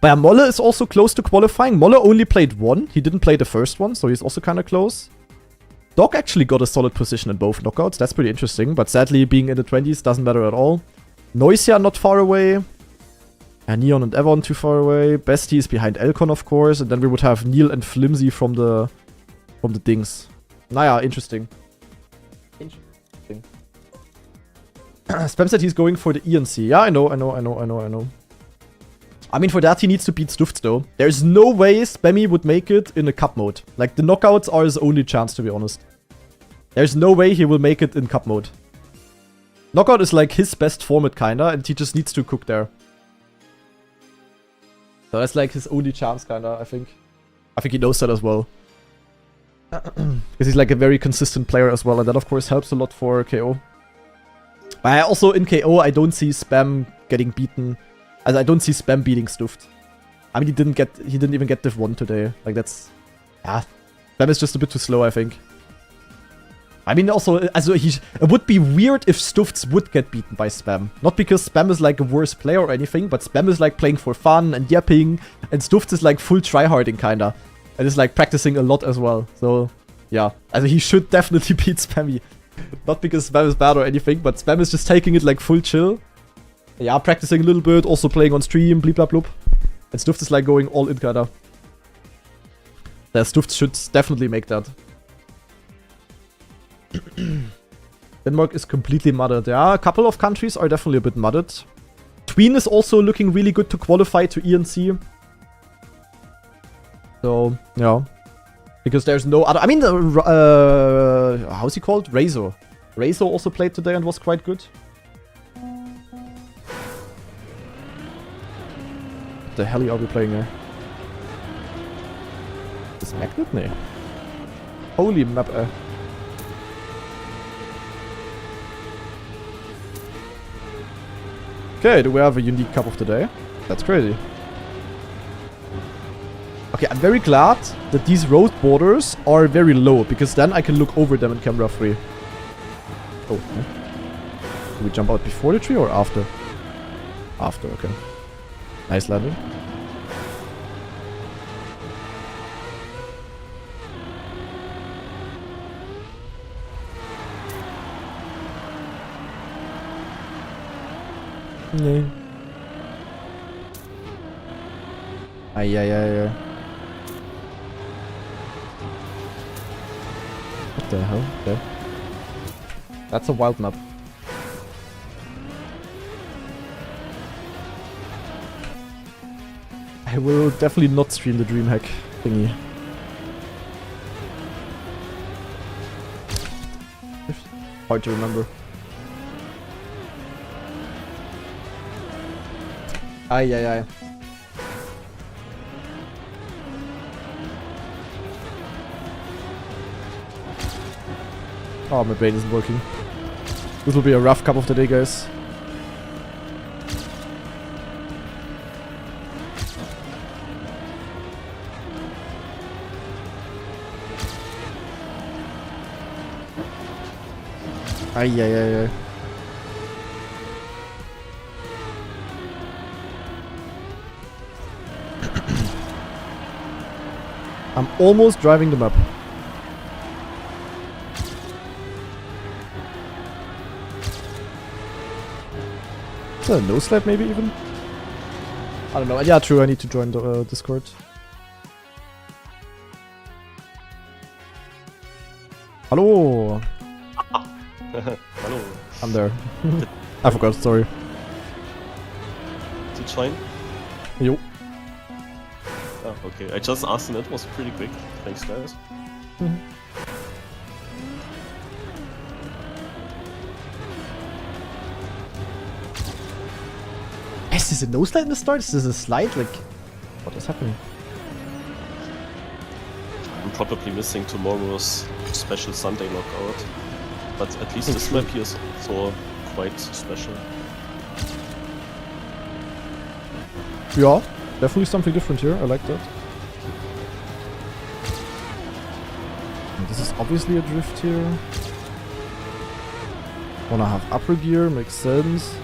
Speaker 1: But yeah, Molle is also close to qualifying. Molle only played 1. He didn't play the first one, so he's also kind of close. Doc actually got a solid position in both knockouts. That's pretty interesting. But sadly, being in the 20s doesn't matter at all. Noisia not far away. And Neon and Evon too far away. Bestie is behind Elcon, of course. And then we would have Neil and Flimsy from the Dings. Naja, interesting. Spam said he's going for the ENC. Yeah, I know. I mean, for that, he needs to beat Stufts, though. There's no way Spammy would make it in a cup mode. Like, the knockouts are his only chance, to be honest. There's no way he will make it in cup mode. Knockout is, like, his best format, kinda, and he just needs to cook there. So that's, like, his only chance, kinda, I think. I think he knows that as well. Because he's, like, a very consistent player as well, and that, of course, helps a lot for KO. But also, in KO, I don't see Spam getting beaten. I don't see Spam beating Stuffed. I mean, he didn't even get Div 1 today. Like, that's... Yeah. Spam is just a bit too slow, I think. I mean, also, it would be weird if Stuffed would get beaten by Spam. Not because Spam is, like, a worse player or anything, but Spam is, like, playing for fun and yapping, and Stuffed is, like, full tryharding, kinda. And is, like, practicing a lot as well. So, yeah. He should definitely beat Spammy. Not because Spam is bad or anything, but Spam is just taking it, like, full chill. Yeah, practicing a little bit, also playing on stream, bleep blah bloop. And Stuffed is like going all in kinda. Yeah, Stuffed should definitely make that. Denmark is completely mudded. Yeah, a couple of countries are definitely a bit mudded. Tween is also looking really good to qualify to ENC. So, yeah. Because there's no other... I mean, how's he called? Rezo. Rezo also played today and was quite good. What the hell are we playing here? Is Magnet? Nee. Holy map. Okay, do we have a unique cup of the day? That's crazy. Okay, I'm very glad that these road borders are very low, because then I can look over them in camera free. Oh, okay. Do we jump out before the tree or after? After, okay. Nice landing. Nee. Ay. What the hell? Okay. That's a wild map. I will definitely not stream the DreamHack thingy. Hard to remember. Ay. Oh, my brain isn't working. This will be a rough cup of the day, guys. Ay. I'm almost driving the map. Is that a no slap maybe even? I don't know. Yeah, true. I need to join the Discord. Hello.
Speaker 2: Hello.
Speaker 1: I'm there. I forgot. Sorry.
Speaker 2: Did you join?
Speaker 1: Yo.
Speaker 2: Oh, okay. I just asked and it was pretty quick. Thanks, guys.
Speaker 1: Is this a no slide in the start? Is this a slide? Like, what is happening?
Speaker 2: I'm probably missing tomorrow's special Sunday knockout. But at least this map here is also quite special.
Speaker 1: Yeah, definitely something different here. I like that. And this is obviously a drift here. Wanna have upper gear, makes sense.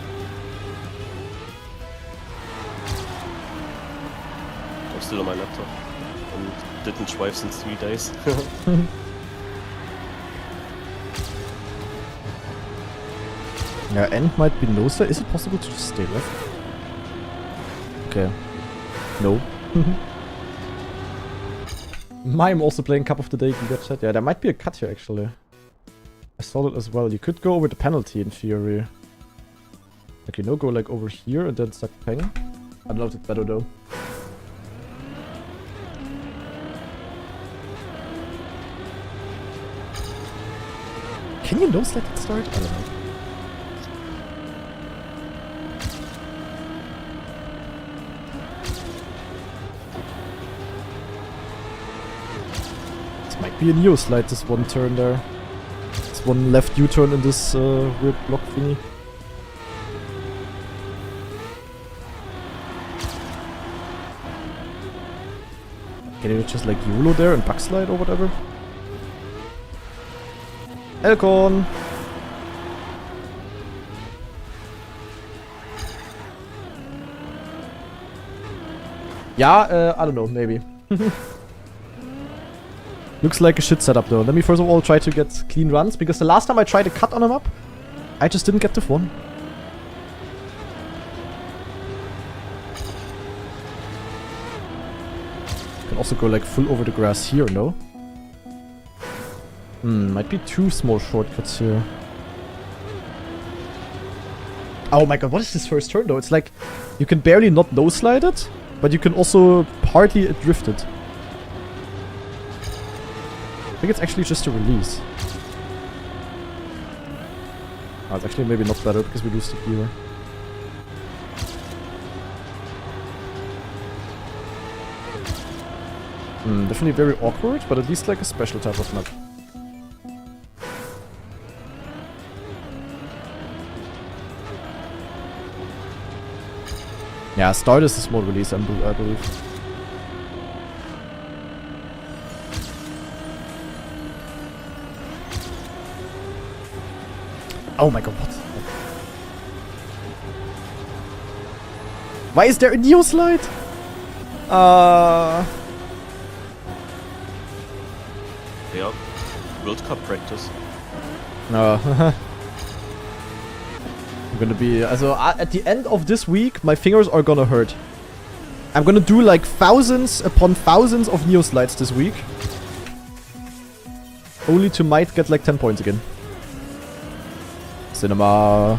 Speaker 2: I'm still on my laptop and didn't drive since 3 days.
Speaker 1: Yeah, end might be no slide. Is it possible to just stay left? Okay. No. Mime also playing Cup of the Day, Giga Chat. Yeah, there might be a cut here actually. I saw it as well. You could go over the penalty in theory. Like, you know, go like over here and then suck peng. I don't know if it's better though. Can you no slide at the start? I don't know. This might be a neo slide, this one turn there. This one left U-turn in this weird block thingy. Can you just like YOLO there and backslide or whatever? Elcon! Yeah, I don't know, maybe. Looks like a shit setup though. Let me first of all try to get clean runs, because the last time I tried a cut on him up, I just didn't get the one. Can also go like full over the grass here, no? Might be 2 small shortcuts here. Oh my god, what is this first turn though? It's like, you can barely not no-slide it, but you can also hardly drift it. I think it's actually just a release. Oh, it's actually maybe not better because we lose the gear. Definitely very awkward, but at least like a special type of map. Yeah, start is a small release, I believe. Oh my god, what? Why is there a neo slide?
Speaker 2: Yeah, World Cup practice.
Speaker 1: No. I'm gonna be... Also, at the end of this week, my fingers are gonna hurt. I'm gonna do like thousands upon thousands of neo slides this week. Only to might get like 10 points again. Cinema.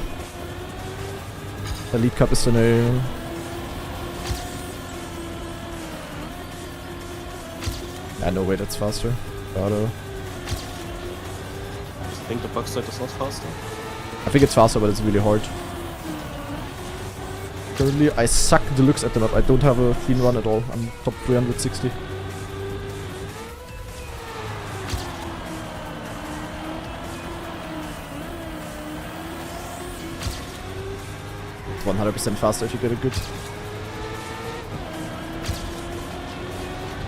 Speaker 1: Elite Cup is the name. No way, that's faster. Gerade.
Speaker 2: I think the backside is not faster.
Speaker 1: I think it's faster, but it's really hard. Currently, I suck deluxe at the map. I don't have a clean run at all. I'm top 360. It's 100% faster if you get a good...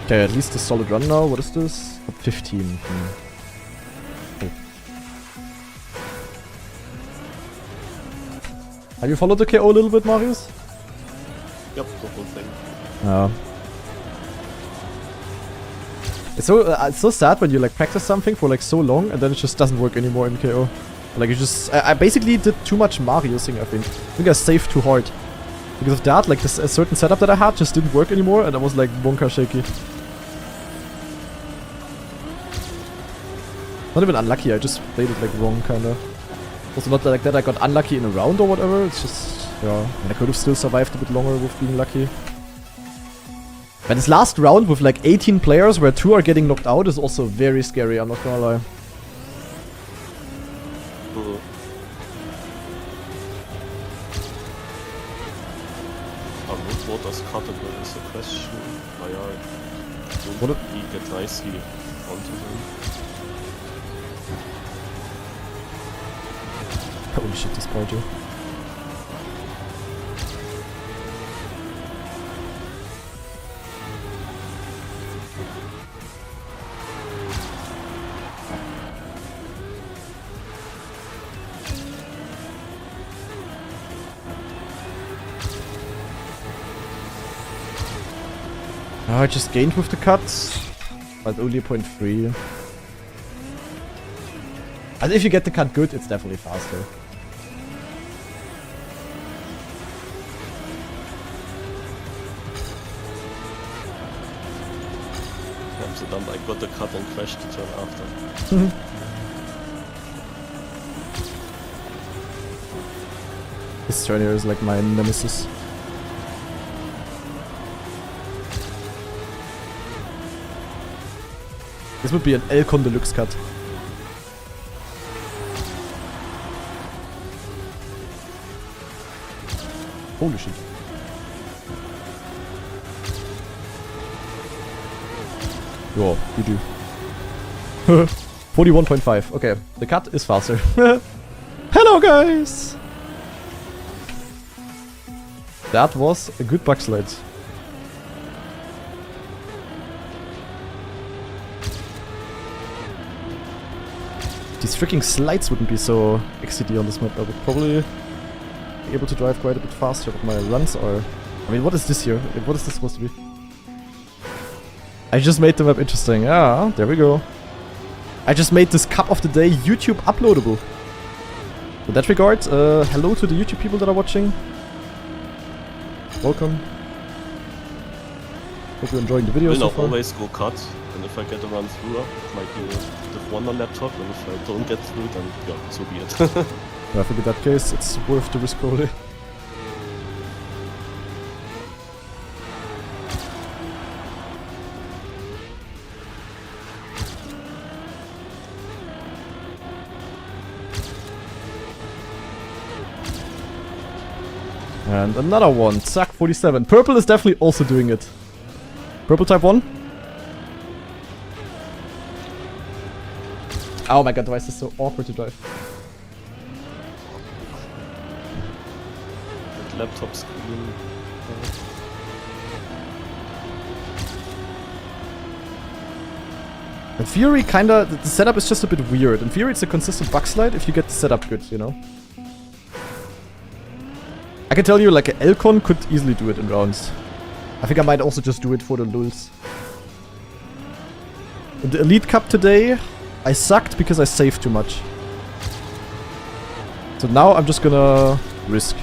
Speaker 1: Okay, at least a solid run now. What is this? Top 15. Oh. Have you followed the KO a little bit, Marius?
Speaker 2: Yep, the whole thing.
Speaker 1: It's so sad when you like practice something for like so long and then it just doesn't work anymore in KO. Like you just... I basically did too much Mariusing, I think. I think I saved too hard. Because of that, like this a certain setup that I had just didn't work anymore and I was like bonker shaky. Not even unlucky, I just played it like wrong kinda. Also not like that I got unlucky in a round or whatever, it's just... Yeah, and I could have still survived a bit longer with being lucky. But this last round with like 18 players where 2 are getting knocked out is also very scary, I'm not gonna lie.
Speaker 2: What does cuttable is a question.
Speaker 1: What a...
Speaker 2: He get nicely onto him.
Speaker 1: Holy shit, this party. Oh, I just gained with the cuts, but only 0.3. And if you get the cut good, it's definitely faster.
Speaker 2: I'm so dumb, I got the cut and crashed the turn after.
Speaker 1: This turn here is like my nemesis. This would be an Elcon Deluxe cut. Holy shit. Yo, you do. 41.5. Okay, the cut is faster. Hello, guys! That was a good backslide. These freaking slides wouldn't be so XCD on this map. I would probably be able to drive quite a bit faster, but my runs are... I mean, what is this here? Like, what is this supposed to be? I just made the map interesting. Ah, there we go. I just made this Cup of the Day YouTube uploadable. In that regard, hello to the YouTube people that are watching. Welcome. Hope you're enjoying the video
Speaker 2: Will
Speaker 1: so
Speaker 2: not
Speaker 1: far.
Speaker 2: always go cut, and if I get a run through, it might be the one on laptop, and if I don't get through, then yeah, so be it.
Speaker 1: I think in that case, it's worth the risk probably. And another one, Zack 47. Purple is definitely also doing it. Purple type 1. Oh my god, why is this so awkward to drive?
Speaker 2: That laptop screen.
Speaker 1: In theory, kinda, the setup is just a bit weird. In theory, it's a consistent backslide if you get the setup good, you know? I can tell you, like, an Elcon could easily do it in rounds. I think I might also just do it for the lulz. In the Elite Cup today, I sucked because I saved too much. So now I'm just gonna risk.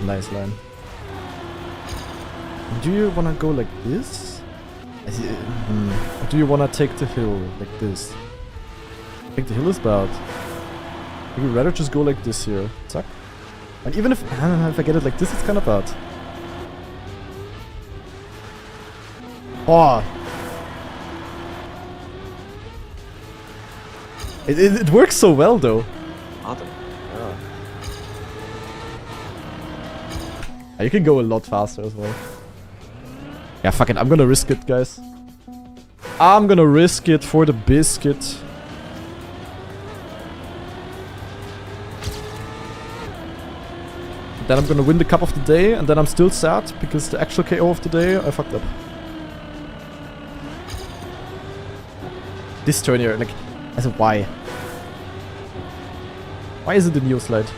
Speaker 1: Nice line. Do you wanna go like this? Or do you wanna take the hill like this? I think the hill is bad. I would rather just go like this here. Zack. And even if I get it like this, it's kinda bad. Oh! It works so well though.
Speaker 2: Harder. Yeah.
Speaker 1: You can go a lot faster as well. Yeah, fuck it. I'm gonna risk it, guys. I'm gonna risk it for the biscuit. Then I'm gonna win the Cup of the Day, and then I'm still sad because the actual KO of the day I fucked up. This turn here, like, as a why? Why is it the Neo slide?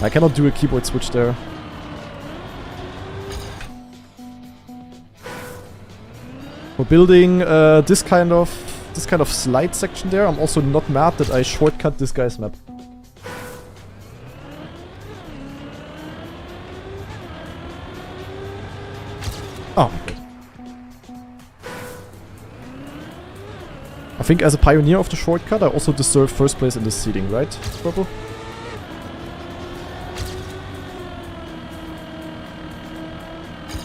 Speaker 1: I cannot do a keyboard switch there. For building this kind of slide section there, I'm also not mad that I shortcut this guy's map. Oh my god. I think as a pioneer of the shortcut, I also deserve first place in this seeding, right, Purple?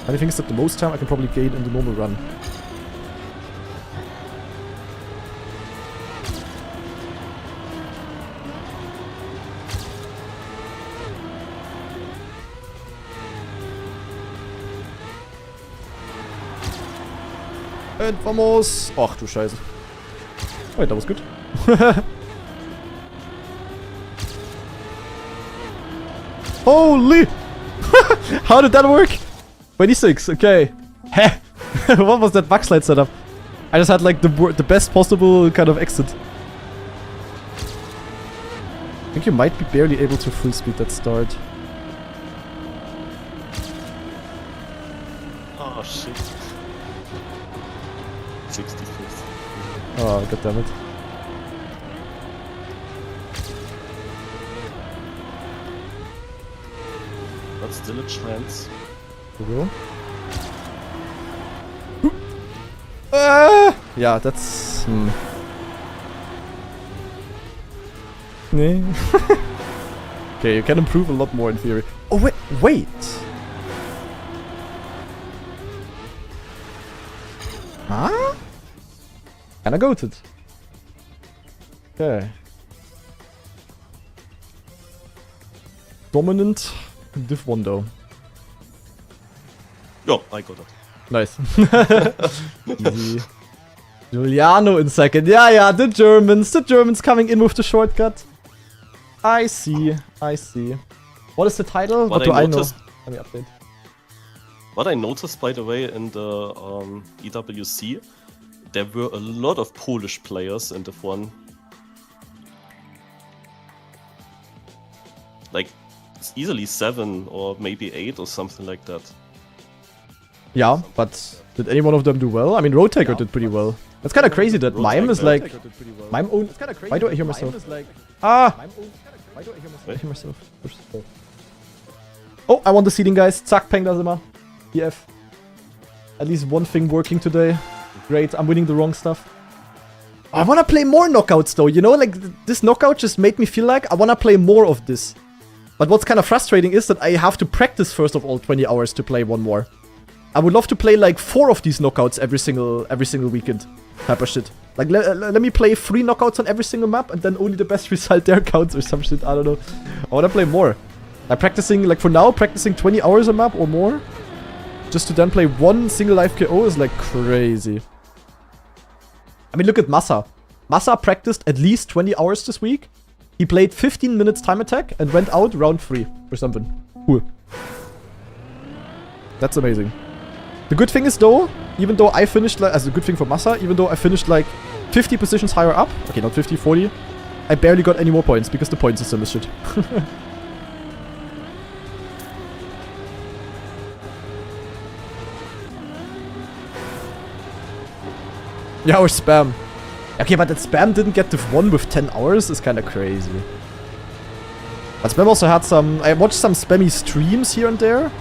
Speaker 1: Funny thing is that the most time I can probably gain in the normal run. Und vamos! Ach du Scheiße. Wait, that was good. Holy! How did that work? 26, okay. Heh! What was that backslide setup? I just had like the best possible kind of exit. I think you might be barely able to full speed that start.
Speaker 2: Oh shit. 65th.
Speaker 1: Oh, goddammit.
Speaker 2: But still a chance.
Speaker 1: There we go. Yeah, that's... Nee. Okay, you can improve a lot more in theory. Oh, wait! Huh? Kinda goated. Okay. Dominant Div 1 though.
Speaker 2: Yo, I got it.
Speaker 1: Nice. Easy. Giuliano in second. Yeah, the Germans coming in with the shortcut. I see. What is the title? What do I know? Let me update.
Speaker 2: What I noticed, by the way, in the EWC, there were a lot of Polish players in Div 1. Like, it's easily 7 or maybe 8 or something like that.
Speaker 1: Yeah, but did any one of them do well? I mean, Road Tiger did pretty well. That's kind of crazy that Mime is like... Mime own... Why do I hear myself? Ah! Why do I hear myself? Oh, I want the seeding, guys. Zack, peng das immer. EF. At least one thing working today. Great, I'm winning the wrong stuff. I wanna play more knockouts though, you know? Like, this knockout just made me feel like I wanna play more of this. But what's kind of frustrating is that I have to practice first of all 20 hours to play one more. I would love to play like 4 of these knockouts every single weekend. Type of shit. Like, let me play 3 knockouts on every single map and then only the best result there counts or some shit. I don't know. I wanna play more. Like practicing, like for now, practicing 20 hours a map or more. Just to then play one single live KO is like crazy. I mean, look at Massa. Massa practiced at least 20 hours this week. He played 15 minutes time attack and went out round 3 or something. Cool. That's amazing. The good thing is though, even though I finished like, as a good thing for Massa, even though I finished like 50 positions higher up, okay, not 50, 40, I barely got any more points because the point system is shit. Yeah, or spam. Okay, but that spam didn't get Div 1 with 10 hours is kind of crazy. But spam also had some... I watched some spammy streams here and there.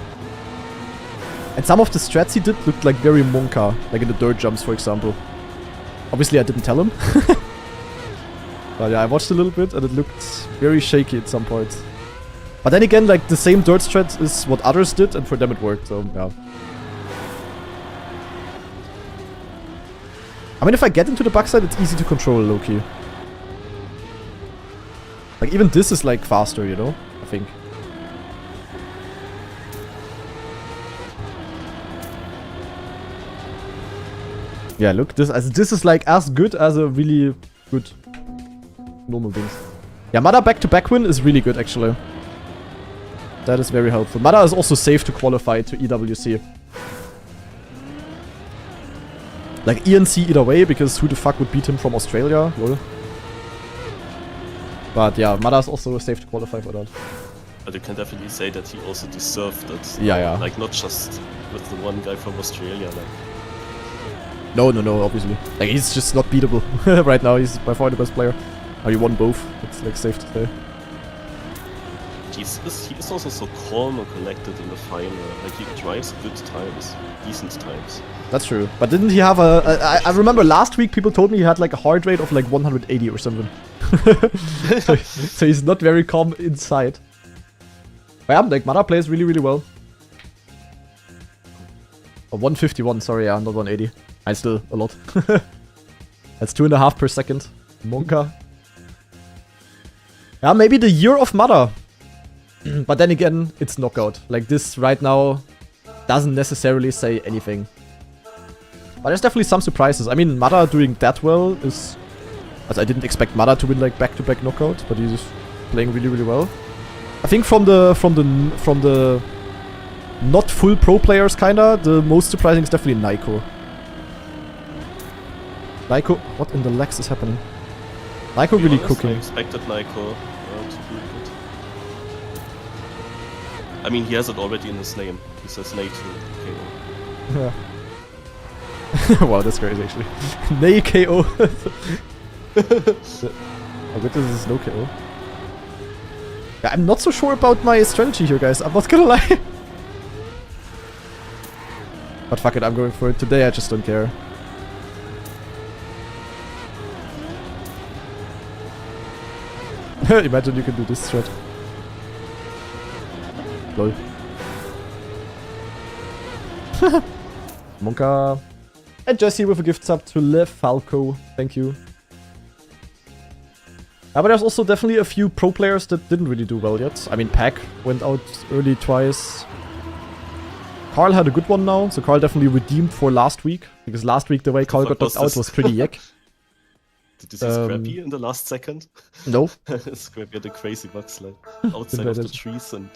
Speaker 1: And some of the strats he did looked like very Monka. Like in the dirt jumps, for example. Obviously, I didn't tell him. But yeah, I watched a little bit and it looked very shaky at some points. But then again, like the same dirt strat is what others did and for them it worked, so yeah. I mean, if I get into the backside, it's easy to control low-key. Like, even this is, like, faster, you know? I think. Yeah, look, this is, like, as good as a really good normal things. Yeah, Mada back-to-back win is really good, actually. That is very helpful. Mada is also safe to qualify to EWC. Like, ENC either way, because who the fuck would beat him from Australia? Lol. But yeah, Mada is also safe to qualify for that.
Speaker 2: But you can definitely say that he also deserved it.
Speaker 1: Yeah.
Speaker 2: Like, not just with the one guy from Australia, like.
Speaker 1: No, obviously. Like, he's just not beatable. Right now, he's by far the best player. Oh, he won both. It's, like, safe to say.
Speaker 2: He is also so calm and collected in the final. Like, he drives good times. Decent times.
Speaker 1: That's true. But didn't he have I remember last week people told me he had like a heart rate of like 180 or something. so he's not very calm inside. But yeah, like Mada plays really, really well. Oh, 151, sorry, yeah, not 180. I still a lot. That's 2.5 per second. Monka. Yeah, maybe the year of Mother. But then again, it's knockout. Like this right now doesn't necessarily say anything. But there's definitely some surprises. I mean, Mother doing that well is... As I didn't expect Mother to win like back-to-back knockout, but he's playing really, really well. I think from the not full pro players kinda, the most surprising is definitely Naiko. Naiko, what in the legs is happening? Naiko really cooking.
Speaker 2: I expected Naiko to do good. I mean, he has it already in his name. He says Nay to KO.
Speaker 1: Yeah. Wow, that's crazy actually. Nay KO. I bet this is no KO. Yeah, I'm not so sure about my strategy here, guys. I'm not gonna lie. But fuck it, I'm going for it. Today I just don't care. Imagine you can do this strat. Lol. Monka. And Jesse with a gift sub to Le Falco. Thank you. But there's also definitely a few pro players that didn't really do well yet. I mean, Pack went out early twice. Carl had a good one now, so Carl definitely redeemed for last week. Because last week the way Carl got knocked out was pretty yuck.
Speaker 2: Did you see Scrappy in the last second?
Speaker 1: No.
Speaker 2: Scrappy had a crazy bug slide outside of the trees and...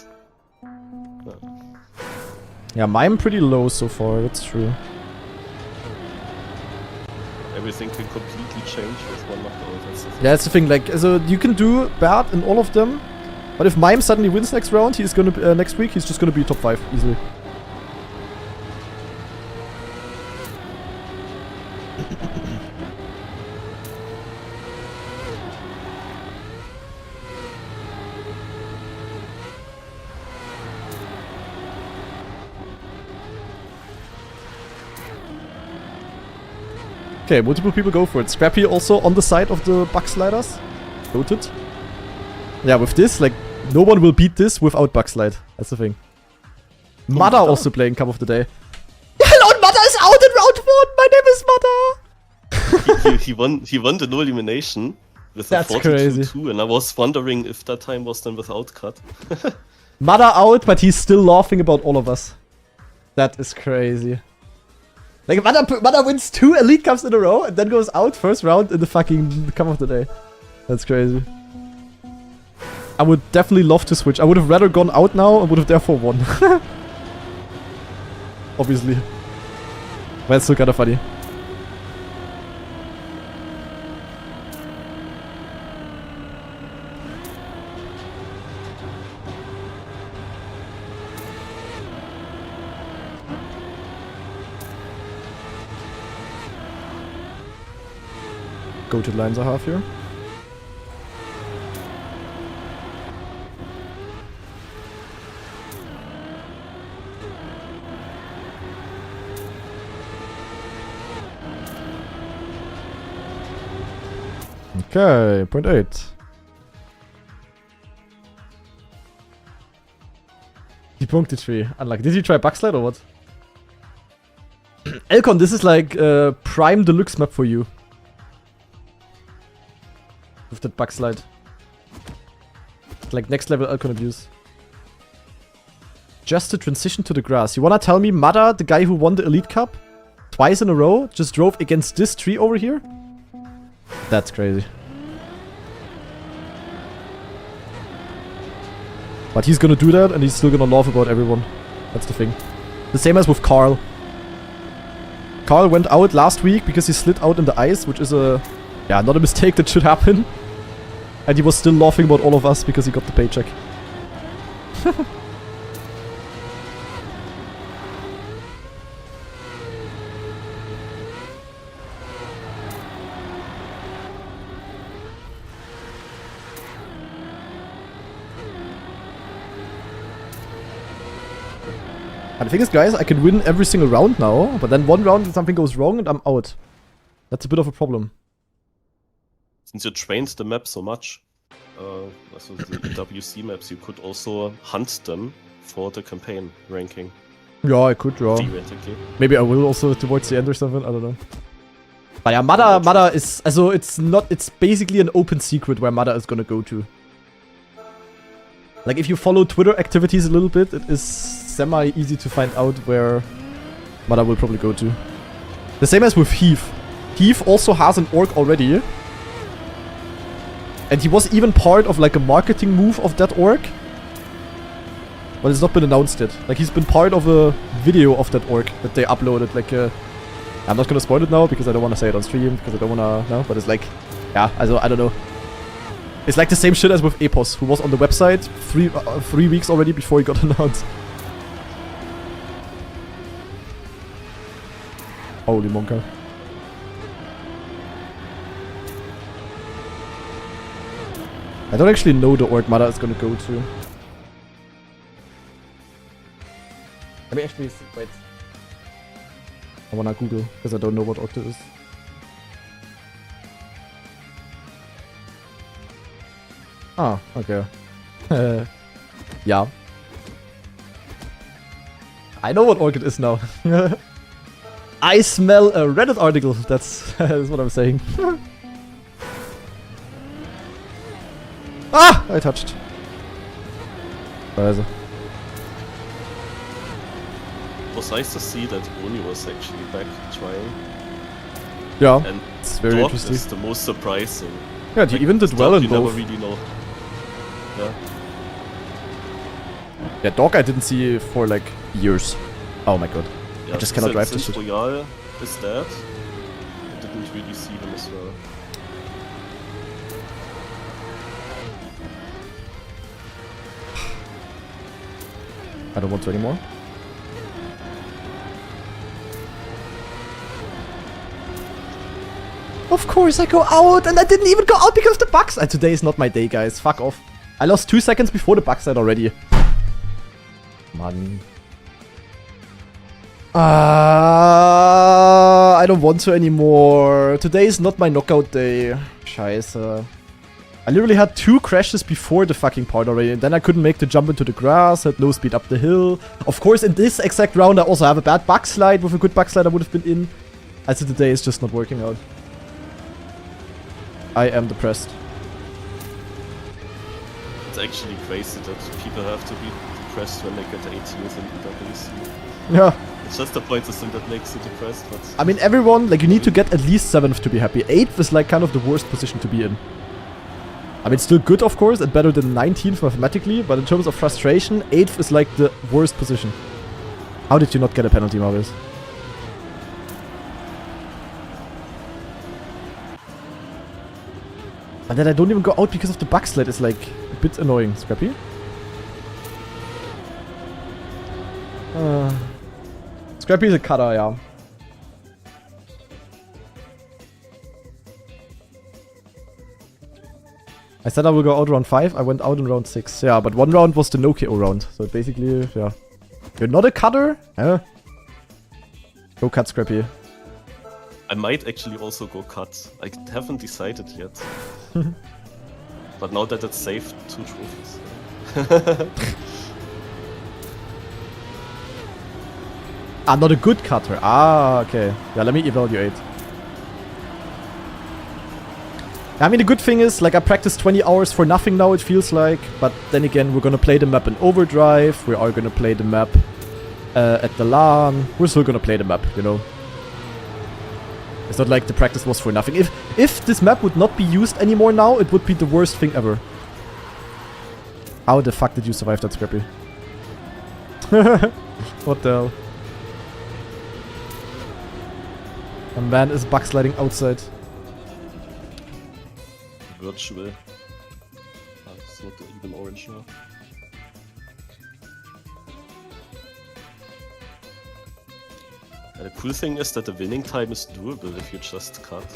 Speaker 1: Yeah, mine pretty low so far, that's true.
Speaker 2: Everything can completely change with one knockout. That's the thing.
Speaker 1: Yeah, that's the thing. Like, so you can do bad in all of them, but if Mime suddenly wins next round, he's gonna be, next week he's just gonna be top 5 easily. Okay, multiple people go for it. Scrappy also on the side of the bug sliders. Noted. Yeah, with this, like, no one will beat this without bug slide. That's the thing. Mother also playing Cup of the Day. Hello, Mother is out in round 1! My name is Mother!
Speaker 2: he won the no elimination with a 42-2, and I was wondering if that time was done without cut.
Speaker 1: Mother out, but he's still laughing about all of us. That is crazy. Like, Mother wins 2 Elite Cups in a row and then goes out first round in the fucking Cup of the Day. That's crazy. I would definitely love to switch. I would have rather gone out now and would have therefore won. Obviously. But it's still kinda funny. Go-to lines I have here. Okay, 0.8. Debunked tree. Unlucky. Did you try Bugslide or what? Elcon, this is like prime deluxe map for you. With that Bugslide. Like next level Elcon abuse. Just to transition to the grass. You wanna tell me Mada, the guy who won the Elite Cup twice in a row, just drove against this tree over here? That's crazy. But he's gonna do that and he's still gonna laugh about everyone. That's the thing. The same as with Carl. Carl went out last week because he slid out in the ice, which is a... yeah, not a mistake that should happen. And he was still laughing about all of us because he got the paycheck. And the thing is, guys, I can win every single round now, but then one round something goes wrong and I'm out. That's a bit of a problem.
Speaker 2: Since you trained the map so much, also the WC maps, you could also hunt them for the campaign ranking.
Speaker 1: Yeah, I could draw.
Speaker 2: Theoretically.
Speaker 1: Maybe I will also towards the end or something, I don't know. But yeah, Mada is, also it's basically an open secret where Mada is gonna go to. Like if you follow Twitter activities a little bit, it is semi-easy to find out where Mada will probably go to. The same as with Heath. Heath also has an orc already. And he was even part of like a marketing move of that orc. But it's not been announced yet. Like he's been part of a video of that orc that they uploaded. Like I'm not gonna spoil it now because I don't wanna say it on stream because I don't wanna know, but it's like, yeah, also I don't know. It's like the same shit as with Epos, who was on the website 3 weeks already before he got announced. Holy monka. I don't actually know the orc Mada is gonna go to. Let me actually see, wait. I wanna Google, because I don't know what orc it is. Ah, okay. Yeah. I know what orc it is now. I smell a Reddit article, that's what I'm saying. Ah! I touched. Where is it?
Speaker 2: It was nice to see that Oni was actually back trying.
Speaker 1: Yeah,
Speaker 2: And
Speaker 1: it's very
Speaker 2: Dog
Speaker 1: interesting.
Speaker 2: is the most surprising.
Speaker 1: Yeah, he even did well in
Speaker 2: you
Speaker 1: both.
Speaker 2: never really know. Yeah.
Speaker 1: Yeah, Dog I didn't see for like years. Oh my god.
Speaker 2: Yeah,
Speaker 1: I just cannot drive this
Speaker 2: since
Speaker 1: shit.
Speaker 2: Royale is dead, I didn't really see him as well.
Speaker 1: I don't want to anymore. Of course I go out, and I didn't even go out because of the bugs. Today is not my day, guys. Fuck off. I lost 2 seconds before the bug side already. Man. I don't want to anymore. Today is not my knockout day. Scheiße. I literally had 2 crashes before the fucking part already, and then I couldn't make the jump into the grass, had no speed up the hill. Of course, in this exact round, I also have a bad bug slide. With a good bug slide, I would have been in. Also, today is just not working out. I am depressed.
Speaker 2: It's actually crazy that people have to be depressed when they get 18th in PWC.
Speaker 1: Yeah.
Speaker 2: It's just the point system that makes you depressed, but...
Speaker 1: I mean, everyone, like, you need to get at least 7th to be happy. 8th is, like, kind of the worst position to be in. I mean, still good, of course, and better than 19th mathematically, but in terms of frustration, 8th is, like, the worst position. How did you not get a penalty, Marvis? And then I don't even go out because of the bug slide. It's, like, a bit annoying. Scrappy? Scrappy is a cutter, yeah. I said I will go out round 5, I went out in round 6. Yeah, but one round was the no KO round. So basically, yeah. You're not a cutter? Huh? Go cut, Scrappy.
Speaker 2: I might actually also go cut. I haven't decided yet. But now that it's safe, 2 trophies.
Speaker 1: I'm not a good cutter. Ah, okay. Yeah, let me evaluate. I mean, the good thing is, like, I practiced 20 hours for nothing now, it feels like. But then again, we're gonna play the map in Overdrive. We are gonna play the map at the LAN. We're still gonna play the map, you know. It's not like the practice was for nothing. If this map would not be used anymore now, it would be the worst thing ever. How the fuck did you survive that, Scrappy? What the hell? A man is backsliding outside.
Speaker 2: Virtual. It's not even orange now. The cool thing is that the winning time is doable if you just cut.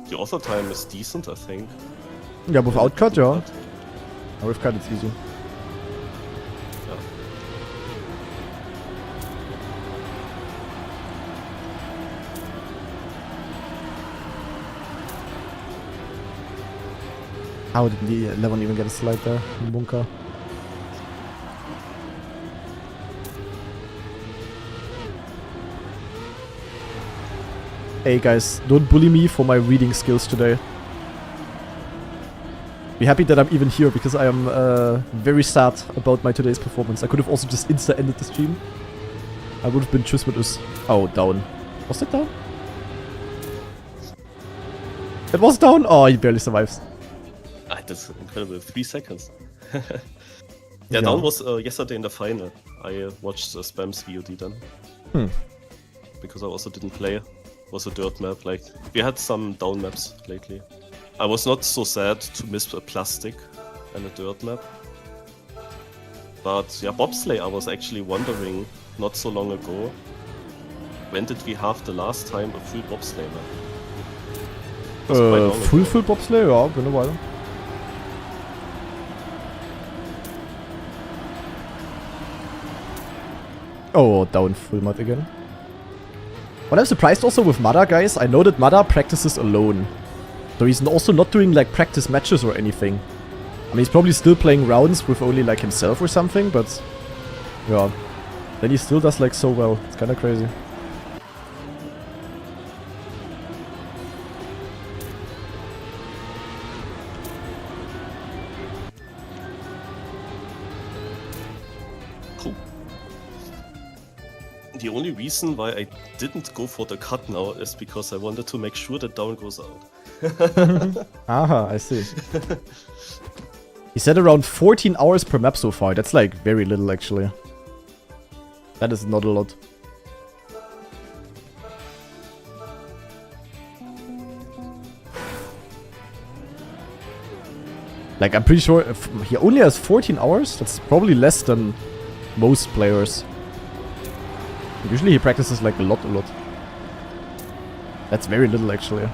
Speaker 2: The author time is decent, I think.
Speaker 1: Yeah, without cut, yeah. With cut, it's easy.
Speaker 2: Yeah.
Speaker 1: How did the Levon even get a slide there? Bunker. Hey guys, don't bully me for my reading skills today. Be happy that I'm even here because I am very sad about my today's performance. I could have also just insta-ended the stream. I would have been tschüss mit us. Oh, down. Was it down? It was down? Oh, he barely survives.
Speaker 2: Ah, that's incredible. 3 seconds. Yeah, down was yesterday in the final. I watched Spam's VOD then. Because I also didn't play. It was a dirt map. Like, we had some down maps lately. I was not so sad to miss a plastic and a dirt map. But yeah, bobsleigh, I was actually wondering not so long ago, when did we have the last time a full bobsleigh map?
Speaker 1: Full bobsleigh? Ja, been a while. Oh, down full mud again. What I'm surprised also with Mada, guys, I know that Mada practices alone. So he's also not doing like practice matches or anything. I mean, he's probably still playing rounds with only like himself or something, but yeah. Then he still does like so well. It's kind of crazy.
Speaker 2: Cool. The only reason why I didn't go for the cut now is because I wanted to make sure that down goes out.
Speaker 1: Aha, I see. He said around 14 hours per map so far. That's like very little actually. That is not a lot. Like, I'm pretty sure if he only has 14 hours. That's probably less than most players. Usually he practices like a lot. That's very little actually. In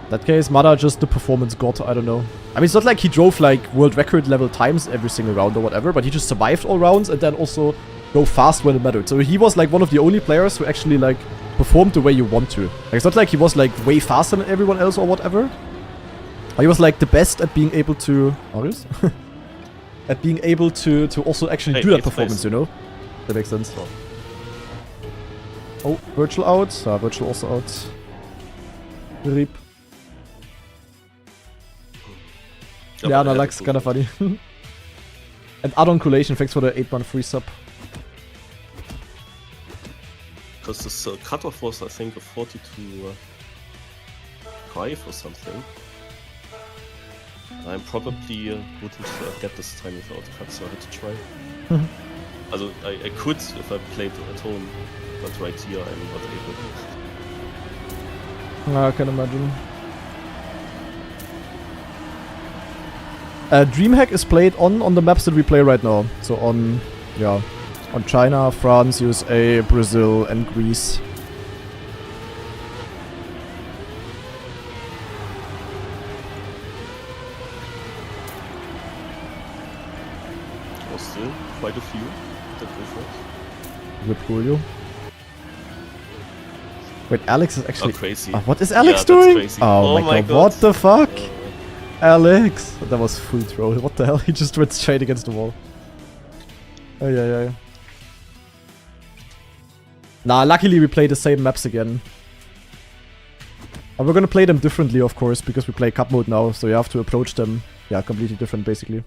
Speaker 1: that case, Mada just the performance god, I don't know. I mean, it's not like he drove like world record level times every single round or whatever, but he just survived all rounds and then also drove fast when it mattered. So he was like one of the only players who actually like performed the way you want to. Like, it's not like he was like way faster than everyone else or whatever. But he was like the best at being able to... at being able to also actually do that performance, you know? That makes sense. Oh, virtual out. Virtual also out. Rip. Yeah, no, Lux, kinda funny. And Adon Collation, thanks for the 8-month free sub.
Speaker 2: Because this cutoff was, I think, a 42 5 or something. I probably wouldn't get this time without cut, so I had to try. Also, I could if I played at home, but right here I'm not able.
Speaker 1: I can imagine. DreamHack is played on the maps that we play right now. So on, yeah, on China, France, USA, Brazil, and Greece.
Speaker 2: There's still quite a few that go for it.
Speaker 1: With Julio. Wait, Alex is actually...
Speaker 2: Oh, crazy.
Speaker 1: what is Alex
Speaker 2: Yeah,
Speaker 1: doing?
Speaker 2: crazy.
Speaker 1: Oh, my god, what the fuck? Alex! That was full throw. What the hell? He just went straight against the wall. Oh, yeah. Nah, luckily we play the same maps again. And we're gonna play them differently, of course, because we play cup mode now, so you have to approach them, yeah, completely different, basically.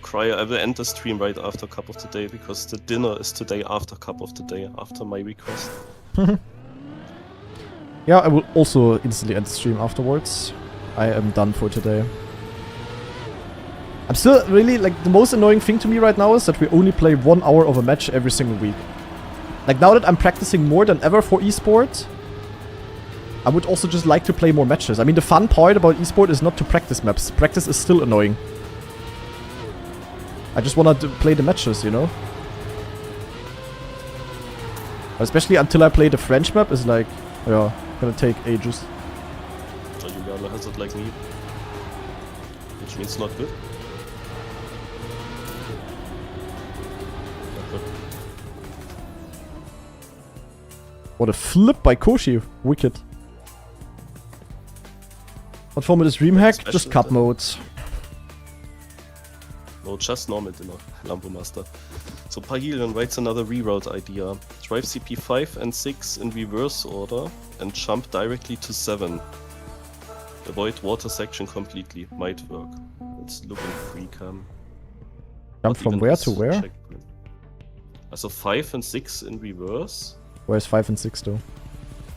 Speaker 2: Cryer, I will end the stream right after Cup of the Day, because the dinner is today after Cup of the Day, after my request.
Speaker 1: Yeah, I will also instantly end the stream afterwards. I am done for today. I'm still really, like, the most annoying thing to me right now is that we only play 1 hour of a match every single week. Like, now that I'm practicing more than ever for esports, I would also just like to play more matches. I mean, the fun part about esport is not to practice maps. Practice is still annoying. I just want to play the matches, you know? Especially until I play the French map is like, yeah, gonna take ages.
Speaker 2: So Juliana has it like me. Which means not good. Not good.
Speaker 1: What a flip by Koshi. Wicked. What format is DreamHack? Just cup mode.
Speaker 2: No, just normal dinner, Lambo Master. So Pahelion writes another reroute idea. Drive CP5 and 6 in reverse order and jump directly to 7. Avoid water section completely. Might work. It's looking free cam.
Speaker 1: Jump from where to where?
Speaker 2: So 5 and 6 in reverse.
Speaker 1: Where's 5 and 6 though?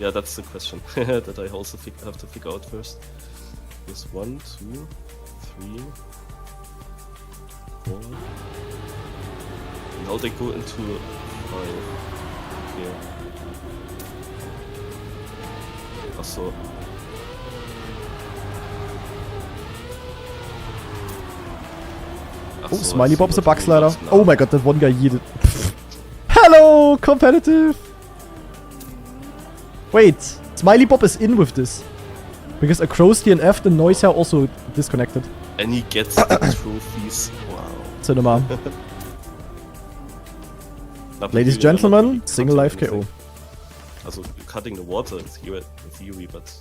Speaker 2: Yeah, that's the question that I also have to figure out first. There's 1, 2, 3, 4. Now they go into 5. Okay. Achso.
Speaker 1: Oh, Smiley Bob's a backslider. Oh my god, that one guy yeeted. Hello, competitive! Wait, Smiley Bob is in with this. Because across DNF, the noise are also disconnected.
Speaker 2: And he gets the trophies. Wow.
Speaker 1: Cinema. Ladies and gentlemen, single life KO.
Speaker 2: Also, cutting the water is here in theory, but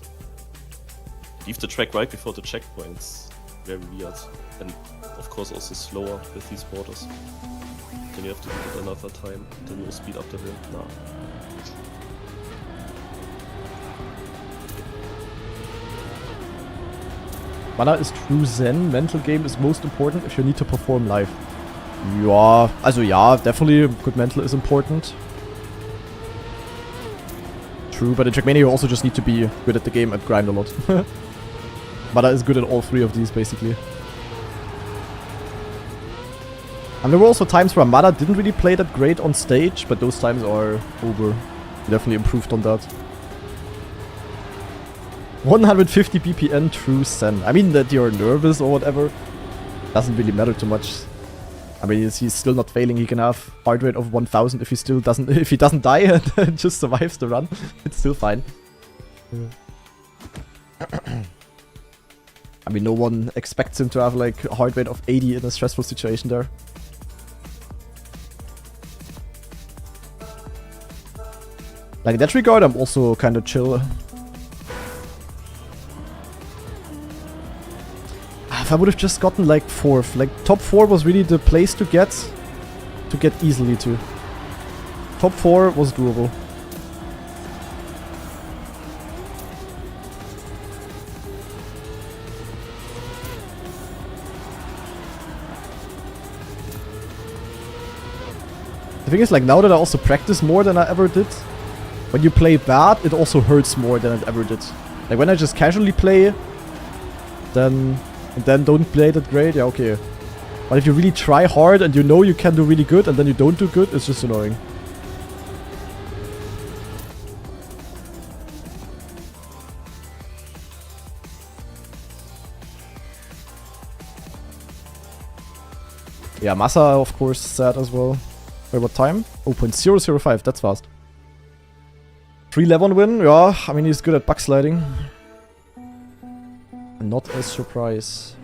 Speaker 2: leave the track right before the checkpoints. Very weird. And of course also slower with these waters. Then you have to do it another time. Then you speed up the hill. Nah.
Speaker 1: Mana is true Zen. Mental game is most important if you need to perform live. Ja, also ja, definitely good mental is important. True, but in Trackmania you also just need to be good at the game and grind a lot. Mana is good at all three of these basically. And there were also times where Mana didn't really play that great on stage, but those times are over. Definitely improved on that. 150 BPM true Zen. I mean that you're nervous or whatever doesn't really matter too much. I mean he's still not failing. He can have heart rate of 1000 if he still doesn't die and just survives the run. It's still fine. I mean no one expects him to have like a heart rate of 80 in a stressful situation there. Like in that regard I'm also kind of chill. If I would have just gotten like 4th, like top 4 was really the place to get easily to. Top 4 was doable. The thing is, like now that I also practice more than I ever did, when you play bad, it also hurts more than it ever did. Like when I just casually play, then don't play that great, yeah, okay. But if you really try hard and you know you can do really good and then you don't do good, it's just annoying. Yeah, Massa, of course, sad as well. Wait, what time? 0.005, that's fast. 3-11 win, yeah, I mean he's good at backsliding. Not a surprise.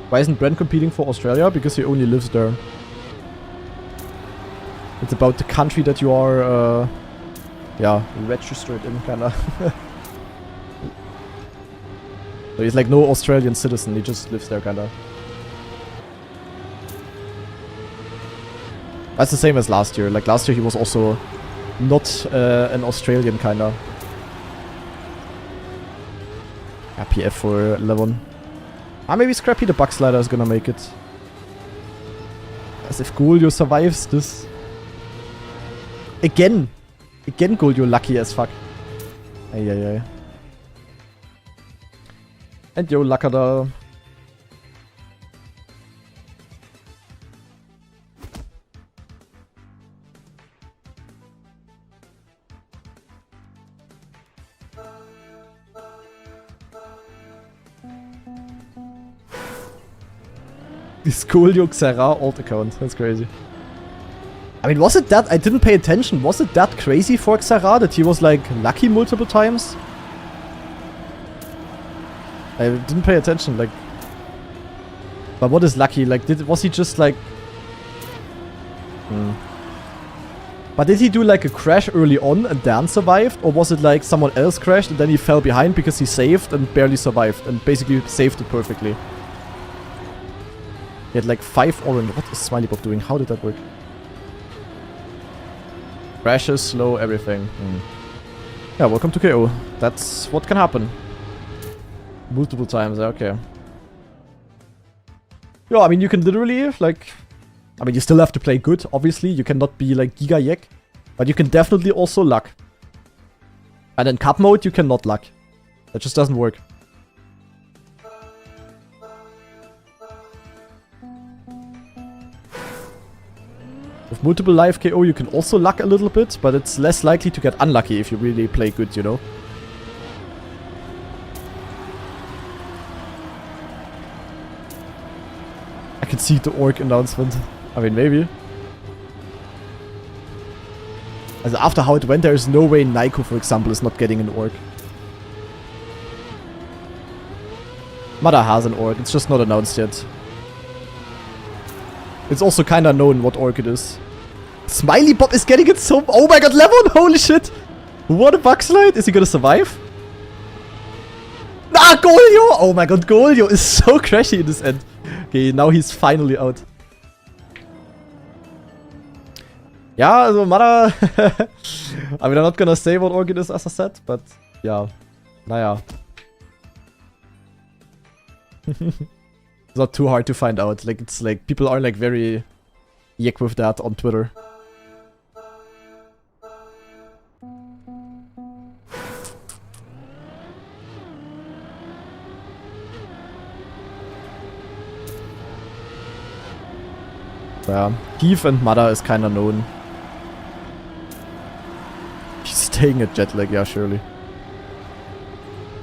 Speaker 1: Why isn't Brent competing for Australia? Because he only lives there. It's about the country that you are, yeah, registered in, kinda. So he's like no Australian citizen, he just lives there, kinda. That's the same as last year. Like last year he was also not an Australian, kinda. PF for 11. Ah, maybe Scrappy the Backslider is gonna make it. As if Golio survives this. Again! Again Golio lucky as fuck. Eieiei. And yo, Lakada. Skolio Xera alt account. That's crazy. I mean, was it that? I didn't pay attention. Was it that crazy for Xera that he was like lucky multiple times? I didn't pay attention. Like, but what is lucky? Like, was he just like? But did he do like a crash early on and then survived? Or was it like someone else crashed and then he fell behind because he saved and barely survived and basically saved it perfectly? He had like 5 orange. What is Smiley Bob doing? How did that work? Crashes, slow, everything. Yeah, welcome to KO. That's what can happen. Multiple times, okay. Yeah, I mean, you can literally, like... I mean, you still have to play good, obviously. You cannot be, like, Giga Yek. But you can definitely also luck. And in cup mode, you cannot luck. That just doesn't work. With multiple live KO, you can also luck a little bit, but it's less likely to get unlucky if you really play good, you know? I can see the orc announcement. I mean, maybe. As after how it went, there is no way Naiko, for example, is not getting an orc. Mada has an orc, it's just not announced yet. It's also kinda known what orc it is. Smiley Bob is getting it so... Oh my god, Lemon! Holy shit! What a bug slide! Is he gonna survive? Ah, Golio! Oh my god, Golio is so crashy in this end. Okay, now he's finally out. Ja, also Mada... I mean, I'm not gonna say what orc it is, as I said, but... Yeah. Naja. It's not too hard to find out. Like, it's like... People are like very... Yek with that on Twitter. Yeah, Heath and Mada is kinda known. He's staying at Jetlag, yeah, surely.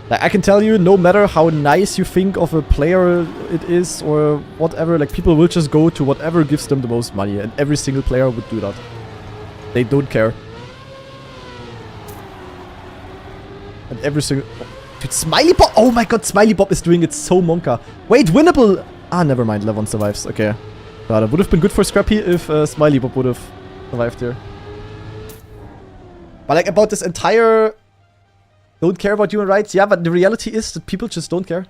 Speaker 1: Like, I can tell you, no matter how nice you think of a player it is or whatever, like, people will just go to whatever gives them the most money, and every single player would do that. They don't care. And every single... Dude, Smiley Bob! Oh my god, Smiley Bob is doing it so monka. Wait, winnable! Ah, never mind, Levon survives, okay. Yeah, that would have been good for Scrappy if Smiley Bob would have survived here. But like about this entire don't care about human rights, yeah, but the reality is that people just don't care.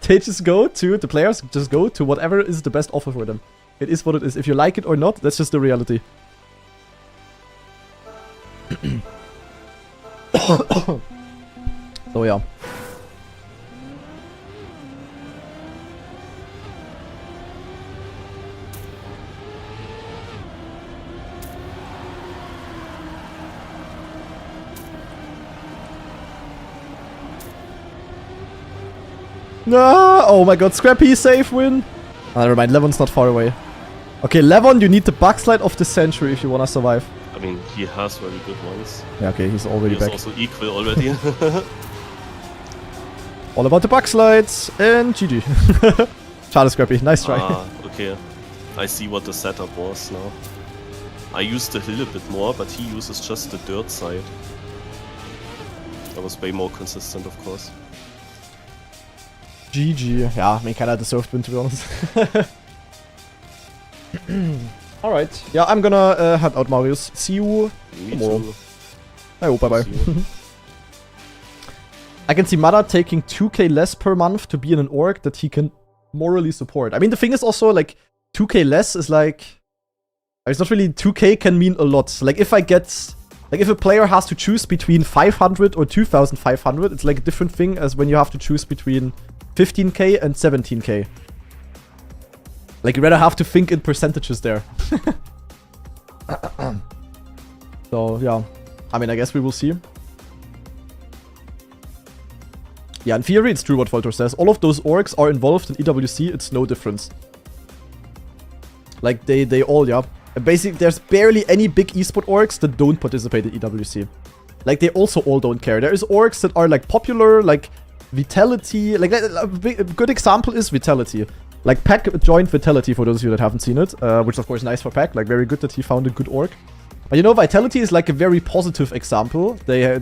Speaker 1: They just go to, the players just go to whatever is the best offer for them. It is what it is. If you like it or not, that's just the reality. So yeah. No! Oh my god, Scrappy, safe win! Oh, never mind, Levon's not far away. Okay, Levon, you need the backslide of the century if you wanna survive.
Speaker 2: I mean, he has very good ones.
Speaker 1: Yeah, okay, he's already back.
Speaker 2: He's also equal already.
Speaker 1: All about the backslides, and GG. Schade, Scrappy, nice try.
Speaker 2: Ah, okay. I see what the setup was now. I used the hill a bit more, but he uses just the dirt side. That was way more consistent, of course.
Speaker 1: GG. Yeah, I mean, kinda deserved win, to be honest. Alright. Yeah, I'm gonna head out, Marius. See you tomorrow.
Speaker 2: Too.
Speaker 1: Oh, bye-bye. I can see Mada taking 2k less per month to be in an org that he can morally support. I mean, the thing is also, like, 2k less is like... It's not really... 2k can mean a lot. Like, if I get... Like, if a player has to choose between 500 or 2,500, it's like a different thing as when you have to choose between 15k and 17k. Like, you rather have to think in percentages there. So, yeah. I mean, I guess we will see. Yeah, in theory, it's true what Voltor says. All of those orgs are involved in EWC, it's no difference. Like, they all, yeah. And basically, there's barely any big esport orgs that don't participate in EWC. Like, they also all don't care. There is orgs that are, like, popular, like Vitality. Like, a good example is Vitality. Like, Pack joined Vitality, for those of you that haven't seen it. Which is, of course, nice for Pack. Like, very good that he found a good org. But, you know, Vitality is, like, a very positive example. I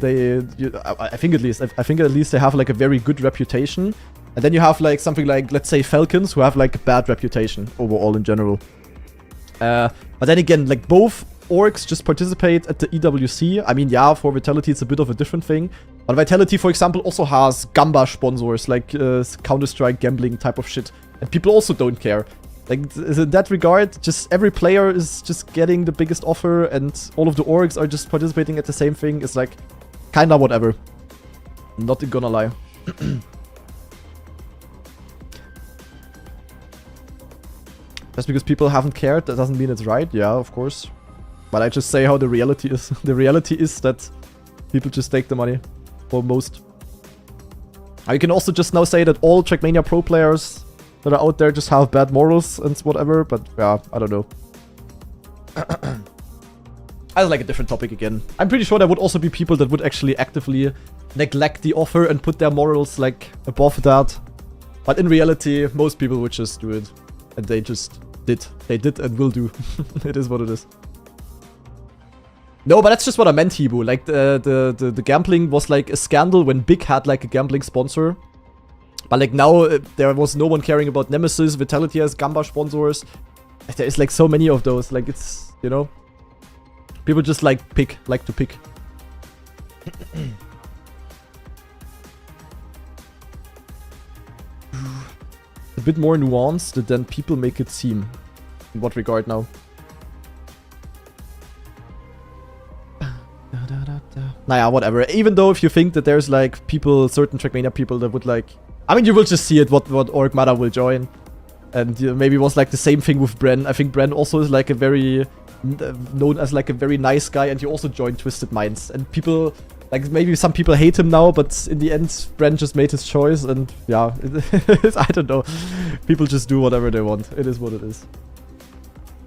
Speaker 1: think at least they have, like, a very good reputation. And then you have, like, something like, let's say, Falcons, who have, like, a bad reputation overall in general. But then again, like, both orgs just participate at the EWC. I mean, yeah, for Vitality it's a bit of a different thing. But Vitality, for example, also has Gamba sponsors, like Counter-Strike gambling type of shit. And people also don't care. Like, in that regard, just every player is just getting the biggest offer, and all of the orgs are just participating at the same thing. It's like, kinda whatever. Not gonna lie. Just because people haven't cared, that doesn't mean it's right. Yeah, of course. But I just say how the reality is. The reality is that people just take the money. For most. You can also just now say that all Trackmania Pro players that are out there just have bad morals and whatever, but yeah, I don't know. That's like a different topic again. I'm pretty sure there would also be people that would actually actively neglect the offer and put their morals like above that. But in reality, most people would just do it. And they just did. They did and will do. It is what it is. No, but that's just what I meant, Hibu. Like, the gambling was like a scandal when Big had like a gambling sponsor. But like now, there was no one caring about Nemesis. Vitality has Gamba sponsors. There is like so many of those. Like, it's, you know, people just like to pick. A bit more nuanced than people make it seem. In what regard now? Naja, whatever. Even though if you think that there's like people, certain Trackmania people that would like... I mean, you will just see it, what Org Mada will join. And maybe it was like the same thing with Bren. I think Bren also is like a very... known as like a very nice guy, and he also joined Twisted Minds. And people... Like, maybe some people hate him now, but in the end, Bren just made his choice, and yeah, I don't know. People just do whatever they want. It is what it is.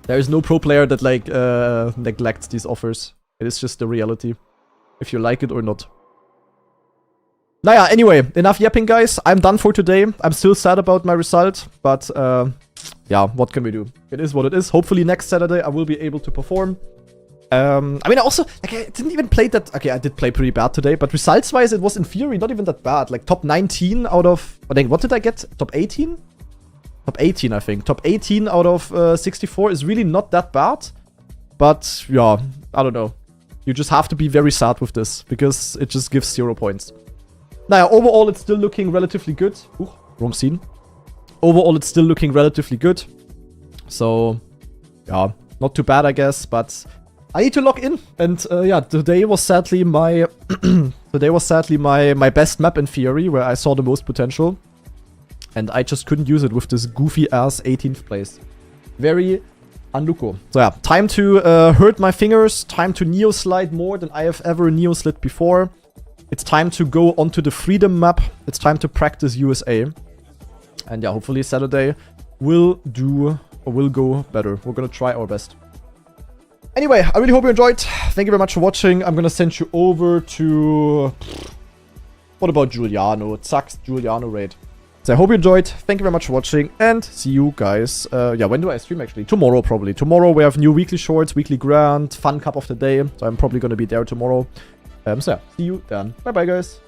Speaker 1: There is no pro player that, like, neglects these offers. It is just the reality. If you like it or not. Naja, anyway, enough yapping, guys. I'm done for today. I'm still sad about my result, but, yeah, what can we do? It is what it is. Hopefully next Saturday I will be able to perform. I mean, I also, like, I didn't even play that... Okay, I did play pretty bad today, but results-wise, it was in theory not even that bad. Like, top 19 out of... I think, what did I get? Top 18? Top 18, I think. Top 18 out of 64 is really not that bad. But, yeah, I don't know. You just have to be very sad with this, because it just gives 0 points. Now, overall, it's still looking relatively good. Ooh, wrong scene. Overall, it's still looking relatively good. So, yeah, not too bad, I guess, but... I need to log in, and yeah, today was sadly my my best map in theory, where I saw the most potential, and I just couldn't use it with this goofy ass 18th place. Very unlucky. So yeah, time to hurt my fingers, time to neo slide more than I have ever neo slid before. It's time to go onto the Freedom map. It's time to practice USA, and yeah, hopefully Saturday will go better. We're gonna try our best. Anyway, I really hope you enjoyed. Thank you very much for watching. I'm gonna send you over to... What about Giuliano? Zack's Giuliano raid. So I hope you enjoyed. Thank you very much for watching. And see you guys... yeah, when do I stream actually? Tomorrow, probably. Tomorrow we have new weekly shorts, weekly grand, fun cup of the day. So I'm probably gonna be there tomorrow. So yeah, see you then. Bye-bye, guys.